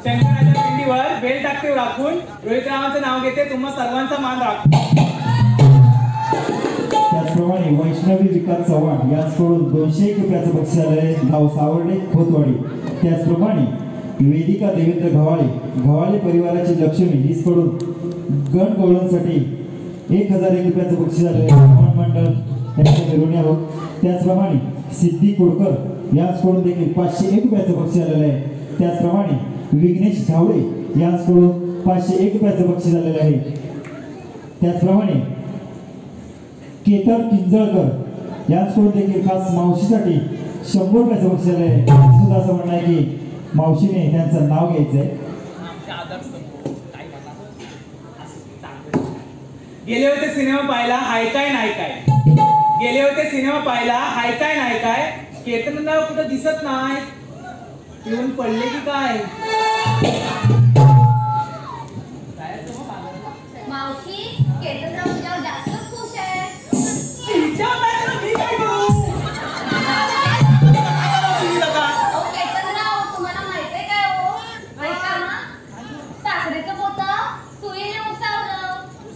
शंकराच्या पिंडीवर बेल टाकते वाकून रोहितरावांचं नाव घेते तुम्हा सर्वांचा मान राख. त्याचप्रमाणे वैष्णवी विकास चव्हाण यांच्याकडून 201 रुपयाचं बक्षीस आलेलं आहे, गाव सावर्डे खोतवाडी. त्याचप्रमाणे वेदिका देवेंद्र घवाळे परिवाराची लक्ष्मी हिचकडून गण गवळणसाठी 1001 रुपयाचं बक्षीस आलेलं आहे, मंडळ त्यांच्या ऋणी आहोत. त्याचप्रमाणे सिद्धी कोडकर यांच्याकडून देखील 501 रुपयाचं बक्षीस आलेलं आहे. त्याचप्रमाणे विघ्नेश धावडे यांच्याकडून 501 रुपयाचं बक्षीस आलेलं आहे. त्याचप्रमाणे केतन किंजळकर यांच्याकडून देखील खास मावशीसाठी 100 रुपयाचं बक्षीस आलेलं आहे. सुद्धा असं म्हणणं आहे की मावशीने त्यांचं नाव घ्यायचंय. गेले होते सिनेमा पाहायला हाय काय नाही काय, गेले होते सिनेमा पाहायला हाय काय नाही काय, केतनराव कुठं दिसत नाही, येऊन पडले की काय. मावशी केतनराव तुझ्यावर जास्तच खुश आहे. मी काय करू. अहो केतनराव, तुम्हाला माहितीये काय हो? ऐका ना, साखरेचं पोतं सुईने उसावलं,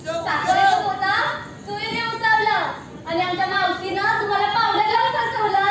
साखरेचं पोतं सुईने उसावलं आणि आमच्या मावशीनं तुम्हाला पावडर लावून फसवलं.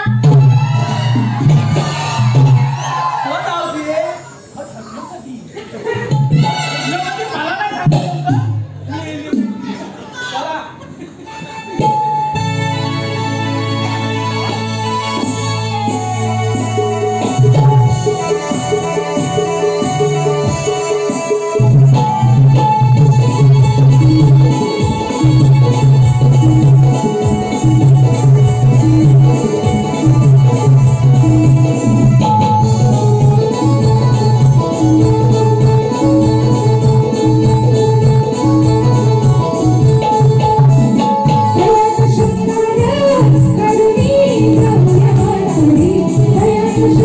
Thank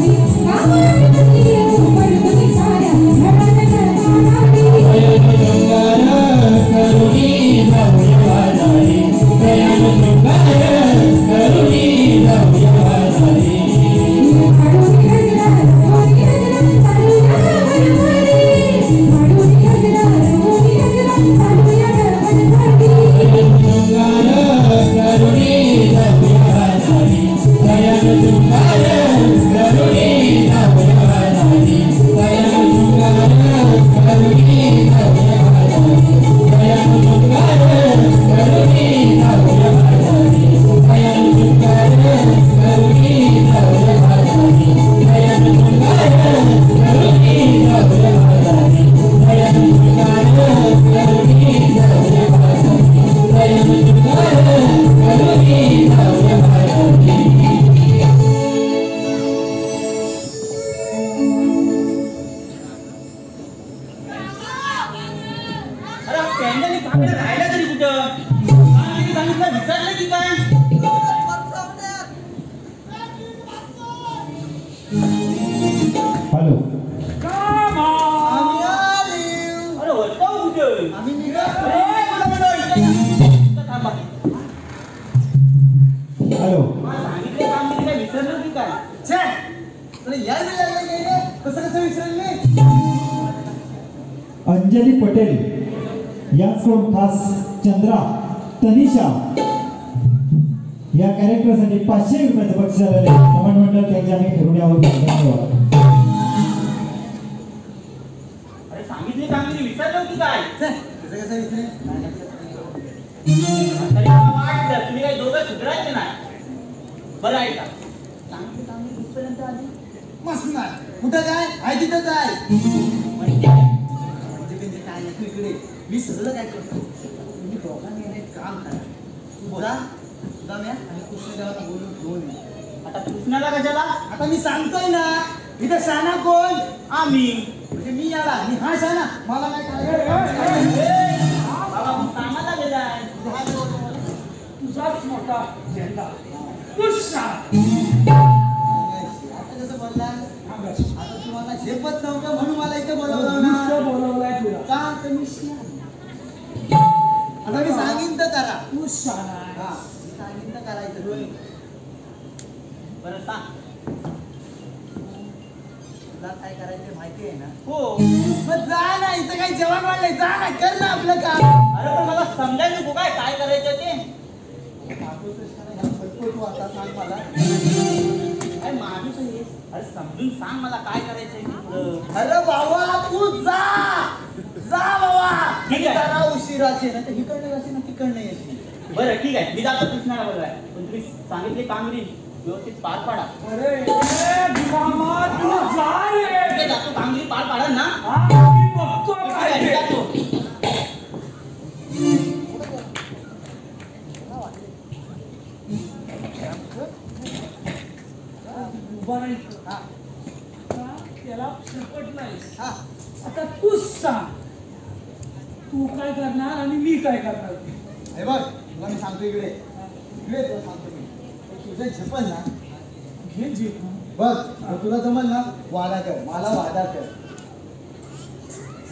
you. हॅलो आम्ही आले. अरे होता कुठे आम्ही निघालो. थांबा हॅलो सांगितले कामगिरी काय विसरलं की काय छे, तुला यायला लागलं नाही रे. कसं विसरेल मी? अंजली पटेल याचकडून खास चंद्रा तनिषा या कॅरेक्टरसाठी 500 रुपयाचं बक्षीस आलेले नमन मंडळ त्यांच्या आम्ही ठेवण्यावर धन्यवाद. अरे सांगितली कामगिरी विसरलो की काय कसं विसरेल? तरी मला वाटलं तुम्ही काही दोघं सुधारायचे नाही बरं आहे का सांगितली कामगिरी कुठपर्यंत आली मस्त नाही. कुठं काय आहे तिथंच आहे. म्हणजे काय म्हणजे काय नाही, तू इकडे मी सगळं काय करतो. तुम्ही दोघांनी याने काम करा. तू बोला सुद्धा मी आणि कृष्णदेवाला बोलून घेऊन ये. आता कृष्णाला कशाला आता मी सांगतोय ना, इथं शाना कोण? आम्ही म्हणजे मी याला मी हा शाना. मला नाही बाबा मग कामाला गेलाय तुझाच मोठा झेंडा पुष्षा. आता कसं बोलला? आता तुम्हाला झेपत नव्हतं म्हणून मला इथे बोलवलं ना. बोलवलाय तुला. का तर मी शाना. आता मी सांगीन तर करा. तू शाना हा मी सांगीन तर करायचं होय. बरं सांग तुला काय करायचं माहिती आहे ना? हो मग जा ना, इथं काही जेवण वाढलंय. जा ना, कर ना आपलं काम. अरे पण मला समजायला नको काय काय करायचं ते तू आता सांग मला. काय माणूस आहे अरे समजून सांग मला काय करायचंय ते पुढं. अरे बाबा तू जा बाबा. ठीक आहे. जरा उशिराचे ना तर हिकडनं असे ना तिकडनं येशील. बरं ठीक आहे मी जातो कृष्णाला बरोबर आहे पण तुम्ही सांगितले कामगिरी व्यवस्थित पार पाडा अरे गुलामा, तू जा रे. ठीक आहे, जातो कामगिरी पार पाडा ना हा, मी बघतो ठीक काय आहे, मी ते. जातो उभा राहील. हा आता त्याला शेपट नाहीस. हा आता तूच सांग, तू काय करणार आणि मी काय करणार. हे बघ तुला मी सांगतो इकडे इकडे तुला सांगतो मी. तुझं झेपल ना घे जे बघ मग तुला जमल ना वादा कर. मला वादा कर.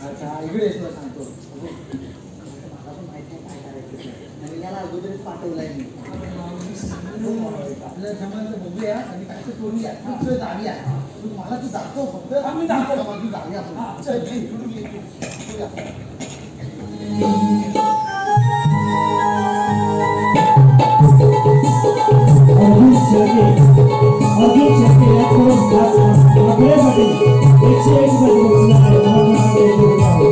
अच्छा इकडे तुला सांगतो. मला पण माहिती नाही काय करायचं ते. आणि याला अगोदरच पाठवलाय मी. आपल्याला जमल तर बघूया आणि काय तर करूया. तू जाऊया तू मला तू दाखव फक्त. आम्ही दाखवतो. तू जाऊया आपण. हा, चल ये, इकडून ये, इकडून ये. अर्जुन शेळके याचकडून खास आपल्यासाठी 101 रुपयाचं बक्षीस आहे नमन मंडळ ठेवण्यावर.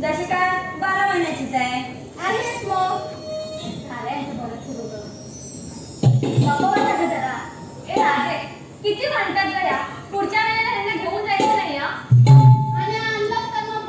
जशी काय 12 महिन्याचीच आहे. अरे मग झालं बरं सुरू करू जरा. ए राजे किती म्हणतात गया पुढच्या वेळेला त्यांना घेऊन जायचं नाही आणि आणलं तर मग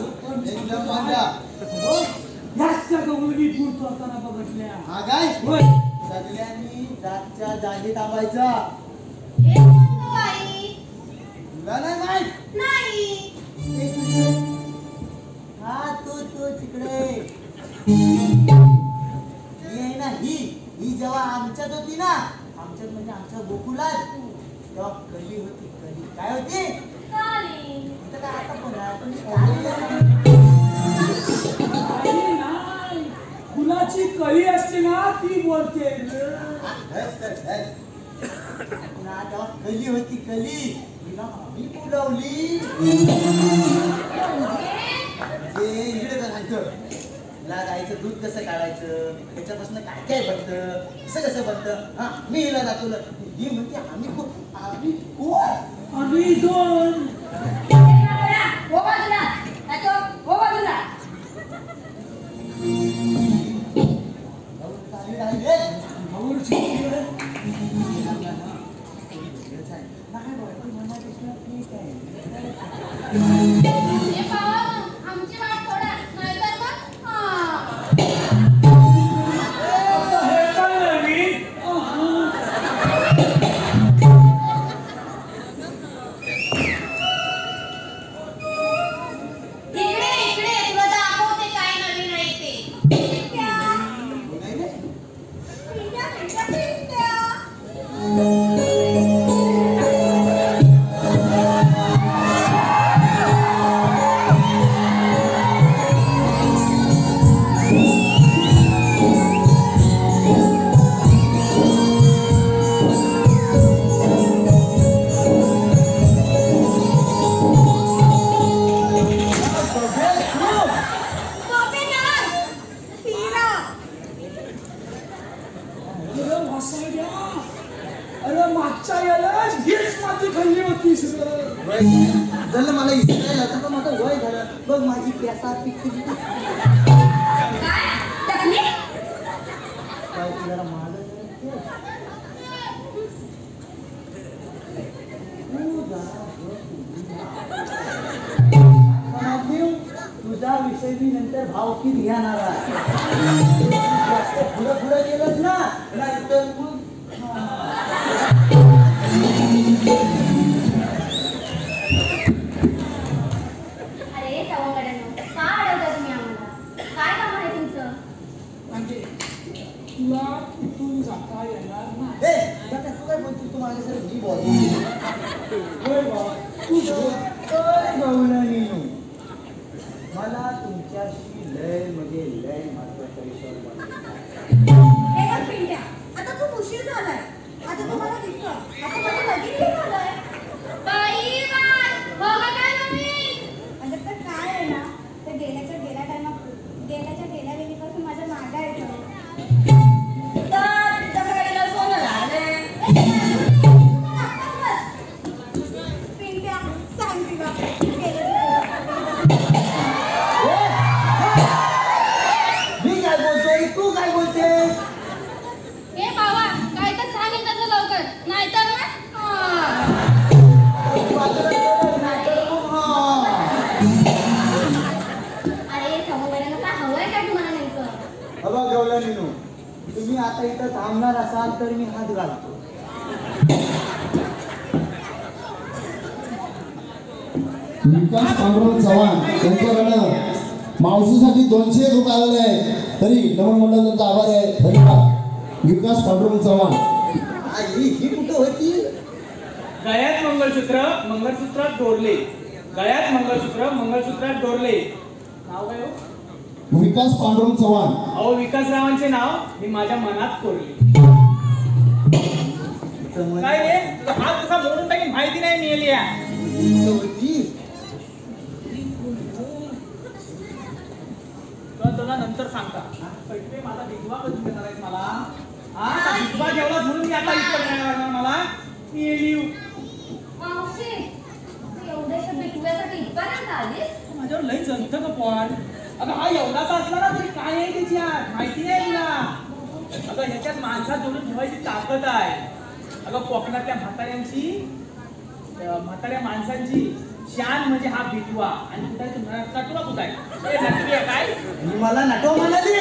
एकदम मजा. जास्त मुलगी दूर चोरताना बघितल्या. हा काय होय. सगळ्यांनी जागच्या जागी थांबायचा. हे कोण बाई? तुला नाही माहित? नाही. हा तो तिकडे ही आहे ना, ही जेव्हा आमच्यात होती ना, आमच्यात म्हणजे आमच्या गोकुलात, तेव्हा कली होती. कली काय होती? काली. इथं काय आता पण आहे, पण नाही, नाही. फुलाची कळी असते ना ती बोलते. ना तेव्हा कली होती. कली तिला आम्ही बोलावली. इकडे काय सांगतो, तिला गाईचं दूध कसं काढायचं, त्याच्यापासून काय काय बनतं, कसं बनतं, हा मी हिला दाखवलं. ही म्हणते आम्ही कोण? आम्ही दोन. हो बाजूला. नातो, हो बाजूला. भाऊची हे पाहा, आमची वाट थोडा. नाहीतर मग हे काय नवीन? इकडे तुला दाखवते काय नवीन आहे ते. अरे मागच्या यालाच हीच माती खाल्ली होती सगळं. झालं मला इस्रायल आता तर माझं वय झालं बघ, माझी प्यासा पिकली. काय? टकली? काय ती जरा महाग तुझा विषय मी नंतर भावकीत घेणार आहे. जास्त पुढं गेलंच ना, नाहीतर मग अरे सवंगड्यांनो, का अडवता तुम्ही आम्हाला? काय काम आहे तुमचं? म्हणजे तुला कुठून जाता येणार नाही. तू काय बोलतोस? तू माझ्यासाठी जी बोल होय बा, तू मला तुमच्याशी लय म्हणजे लय महत्वाचा विषय हे बघ पिंट्या, आता खूप उशीर झालाय. आता तुम्हाला दिसतं, आता माझं लगीन नाही झालंय. बाई बघा काय नवीन. म्हणजे तर काय आहे ना, ते गेल्या टायमात वेळीपासून माझ्या मागा येतो. तर तसं काय सोनं झालंय. पिंट्या सांग तिला मी काय बोलतोय, तू काय बोलतेस? हे बाबा काय तर सांगेल त्याचं लवकर, नाहीतर ना अरे समोरनं काय हवंय काय तुम्हाला नेमकं? हवा गवला निनू, तुम्ही आता इथं थांबणार असाल तर मी हात घालतो. विकास पांडुरंग चव्हाण यांच्याकडनं मावशीसाठी 200 रुपये आलेले आहे, तरी नमन मंडळ त्यांचा आभार आहे. धन्यवाद. विकास पांडुरंग चव्हाण. ही कुठं होती? गळ्यात मंगळसूत्रात डोरले. गळ्यात मंगळसूत्रात डोरले. नाव काय हो? विकास पांडुरंग चव्हाण. अहो विकासरावांचे नाव मी माझ्या मनात कोरले. काय रे, तुझा हात कसा मोडून टाकेल माहिती नाही मिळाली तुला नंतर सांगता. पहिले माझा विधवा कधी देणार आहेस मला? हा विधवा जेवढा म्हणून मी आता इतकं नाही लागणार मला. मी येईल. मावशी तू एवढ्याशा बिटव्यासाठी इथपर्यंत आलीस? माझ्यावर लई जंत का पण. अगं हा एवढाचा असला ना तरी काय आहे त्याच्यात माहिती नाही तुला. अगं ह्याच्यात माणसात जोडून ठेवायची ताकद आहे. अगं कोकणातल्या म्हाताऱ्या माणसांची शान म्हणजे हा बिटवा आणि कुठे नटवा कुठाय नटवी आहे काय ही मला नटवा म्हणाली,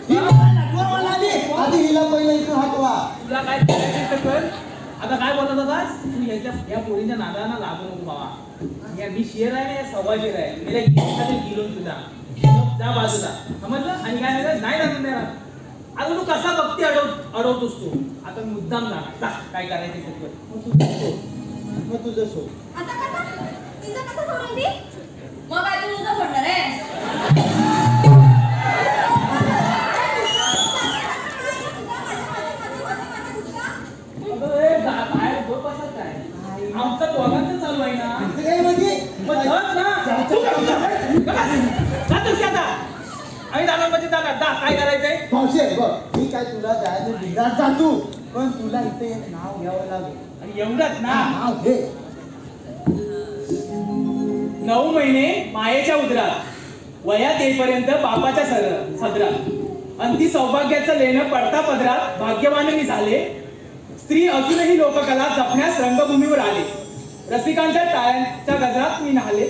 ही मला नटवा म्हणाली. आधी हिला पहिला इथं हटवा. तुला काय करायचं कर. आता काय बोलत होतास तू या पोरीच्या नादाला लागू नको बाबा. या मी शेर आहे ना या सव्वा शेर आहे. मेल्या गिलून तुझा जा बाजूला समजलं. आणि काय नाही लागून द्या. आता तू कसा भक्ती अडवतोस तू. आता मुद्दाम जा काय करायचं ते कर. मग तुझं सोड. आता कसं तिचं कसं सोडून ती मग काय तू तुझं सोडणार आहे. आमचं दोघांचं चालू आहे ना. काय म्हणजे मग धर ना. जातोस की आता आम्ही दादामध्ये जाणार जा काय करायचंय. मावशे बघ मी काय तुला जायचं बिंदास जातो, पण तुला इथे एक नाव घ्यावं लागेल. आणि एवढंच ना. नाव घे. 9 महिने मायेच्या उदरात वयात येईपर्यंत बापाच्या सदरात अंती सौभाग्याचं लेणं पडता पदरात भाग्यवान मी झाले. स्त्री असूनही लोककला जपण्यास रंगभूमीवर आले. रसिकांच्या टाळ्यांच्या गजरात मी नाहले.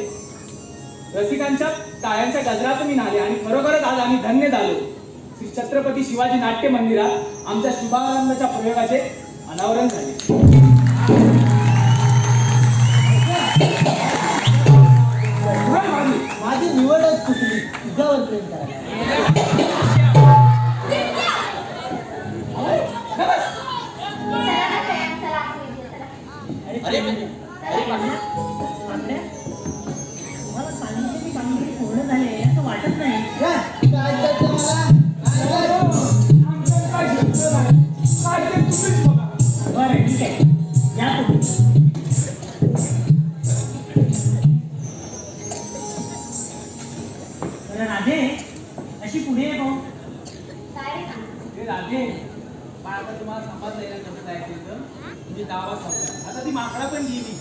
रसिकांच्या टाळ्यांच्या गजरात मी नाहले. आणि खरोखरच आज आम्ही धन्य झालो. श्री छत्रपती शिवाजी नाट्य मंदिरात आमच्या शुभारंभाच्या प्रयोगाचे अनावरण झाले. माझी निवडच चुकली. तुझ्यावर प्रेम करायला. अरे तुम्हाला सांगितलं की कामगिरी पूर्ण झाले असं वाटत नाही. काय करायचं मला? बरं ठीक आहे या तुम्ही. बरं राधे अशी पुढे ये भाऊ. काय रे सांग. हे राधे पण आता तुम्हाला समजलंय ना कसं जायचं इथं. तुम्ही गावात सांगता. आता ती माकडा पण गेली.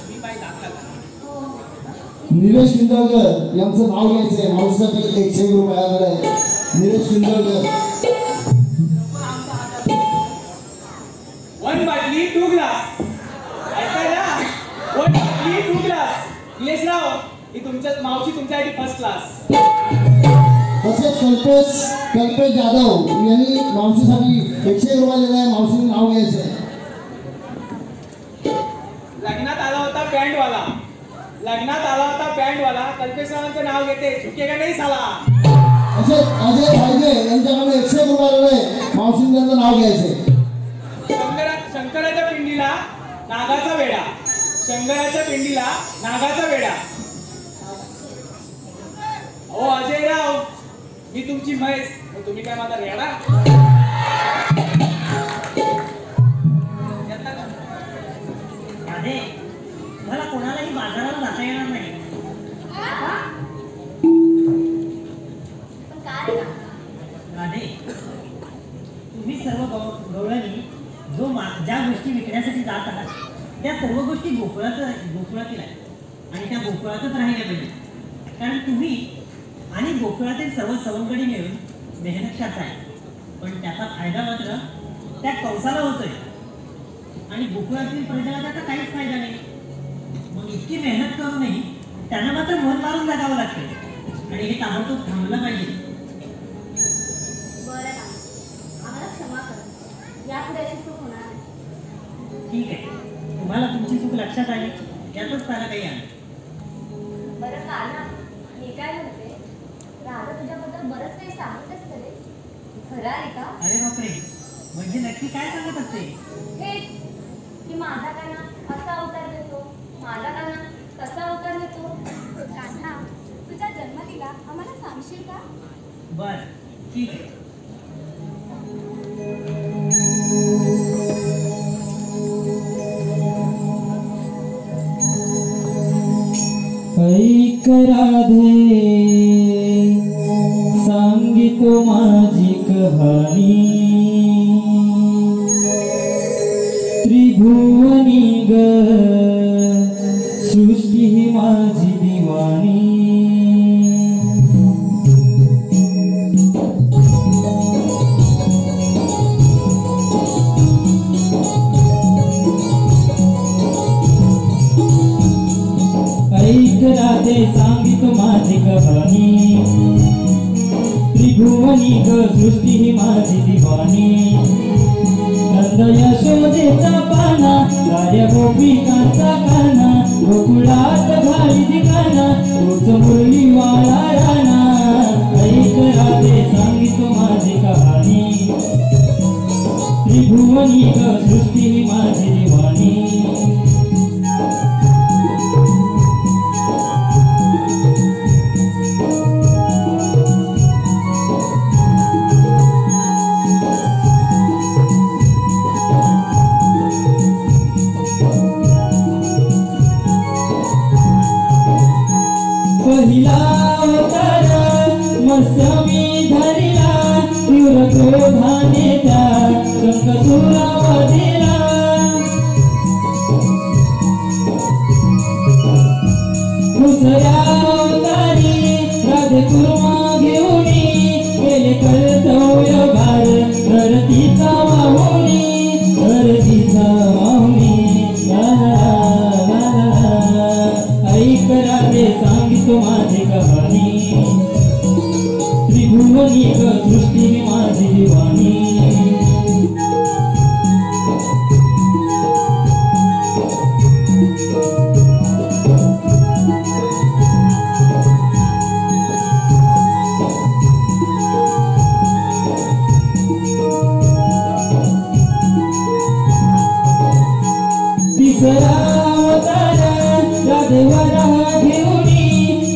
मी काय दाखला निलेश किंदळकर यांचं नाव घ्यायचंय. मावशीसाठी 101 रुपये आलेला आहे. निलेश किंदळकर. 1 बाटली 2 ग्लास. ऐकायला 1 बाटली 2 ग्लास. निलेशराव ही तुमच्या मावशी तुमच्यासाठी फर्स्ट क्लास. तसेच कल्पेश जाधव यांनी मावशीसाठी 101 रुपये दिला आहे. मावशीने नाव घ्यायचंय. लग्नात आला होता बँडवाला कल्पेशरावांचं नाव घेते. झुकेगा नाही साला. तसेच अजय भाईजे यांच्याकडे 101 रुपये आलेले आहे. मावशीने त्यांचं नाव घ्यायचंय. शंकराच्या पिंडीला नागाचा वेडा. शंकराच्या पिंडीला नागाचा वेडा. ओ अजयराव मी तुमची म्हैस मग तुम्ही काय माझा रेडा. राधे मला कोणालाही बाजाराला जाता येणार नाही. पण काय रे सांग. राधे तुम्ही सर्व गवळणी ज्या गोष्टी विकण्यासाठी जात आहात त्या सर्व गोष्टी गोकुळातील आहेत आणि त्या गोकुळातच राहिल्या पाहिजे. कारण तुम्ही आणि गोकुळातील सर्व सवंगडी मिळून मेहनत करताय, पण त्याचा फायदा मात्र त्या कंसाला होतोय आणि गोकुळातील प्रजेला त्याचा काहीच फायदा नाही. मग इतकी मेहनत करूनही त्यांना मात्र मन मारून जगावं लागतं आणि हे ताबडतोब थांबलं पाहिजे. बरं का आम्हाला क्षमा कर. यापुढे अशी चूक होणार नाही. ठीक आहे, तुम्हाला तुमची चूक लक्षात आली यातच त्याला काही आलं. बरं का ना मी काय म्हणते राधा तुझ्याबद्दल बरंच काही सांगत असते रे. खरं आहे का. अरे बापरे, म्हणजे नक्की काय सांगत असते. हेच की माझा काना असा अवतार देतो, माझा काना कसा अवतार देतो. कान्हा तुझ्या जन्मदिला आम्हाला सांगशील का. बर ठीक आहे. ऐक राधे सांगितो माझी कहाणी. त्रिभुवनी ग सृष्टी ही माझी दिवाणी. त्रिभुवनी ग सृष्टी ही माझी दिवाणी नंद यशोदेचा पाना साऱ्या गोपिकांचा काना गोकुळात घाली दिकाना तोच मुरली वाळा राणा ऐक राधे सांगितो माझी कहाणी त्रिभुवनी ग सृष्टी ही माझी दिवाणी पहिला अवतार मत्स्यमी धरिला तीव्र क्रोधाने त्या शंखचूडावधीला दुसऱ्या अवतारी राधे कुर्मा घेऊनी गेले कर्तव्य भार धरतीचा वाहुनी ऐक राधे सांगितो माझी कहाणी त्रिभुवनी ग सृष्टी ही माझी दिवाणी तिसरा अवतार राधेवरा घेऊनी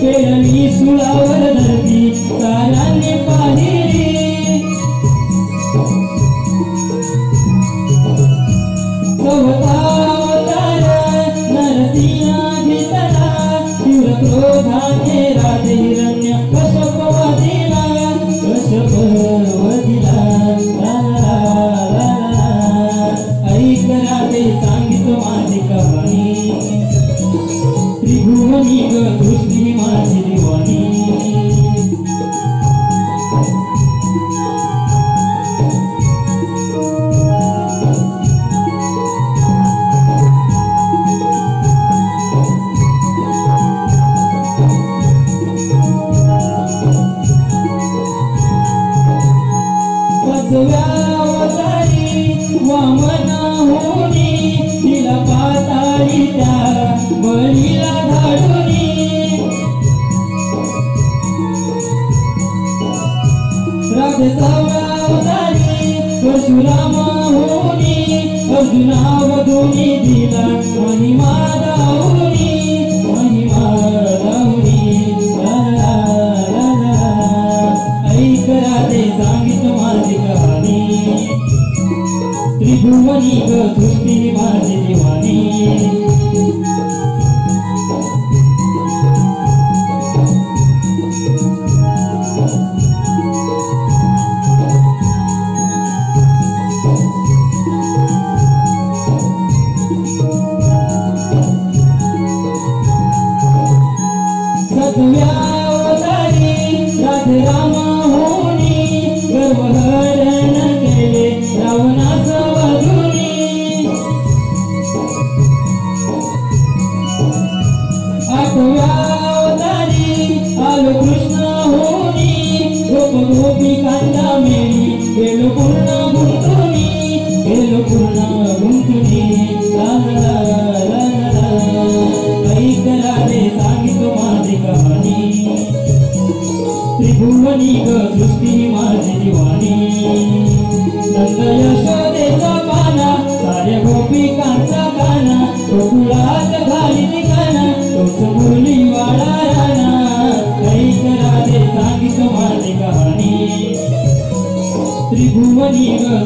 पेरणी सुळावर धरती साऱ्याने पाहिली चौथा अवतार नरसिंहा घेतला तीव्र क्रोधाने राधे हिरण्य कश्यपवधीला ऐक राधे सांगितो माझी कहाणी त्रिभुवनी ग सृष्टी माझी दिवाणी पाचव्या अवतारी वामना होनी तिला पाताळी त्या बळीला धाडूनी राधे सहाव्या अवतारी परशुरामा होनी अर्जुना वधूनी दिला महिमा दाऊनी ऐक राधे सांगितो माझी कहाणी त्रिभुवनी ग सृष्टी माझी दिवाणी सातव्या अवतारी राधे रामा होनी गर्वहरण केले रावणाचा वधूनी आठव्या अवतारी आलो कृष्ण होनी गोप गोपिकांचा मेली गेलो पूर्ण गुंतुनी ऐक राधे सांगितो माझी कहाणी त्रिभुवनी ग सृष्टी माझी दिवाणी नंद यशोदेचा पाना साऱ्या गोपिकांचा काना गोकुळात घाली ठिकाणा तोच मुरली वाडा राणा ऐक राधे सांगितो माझी कहाणी त्रिभुवनी ग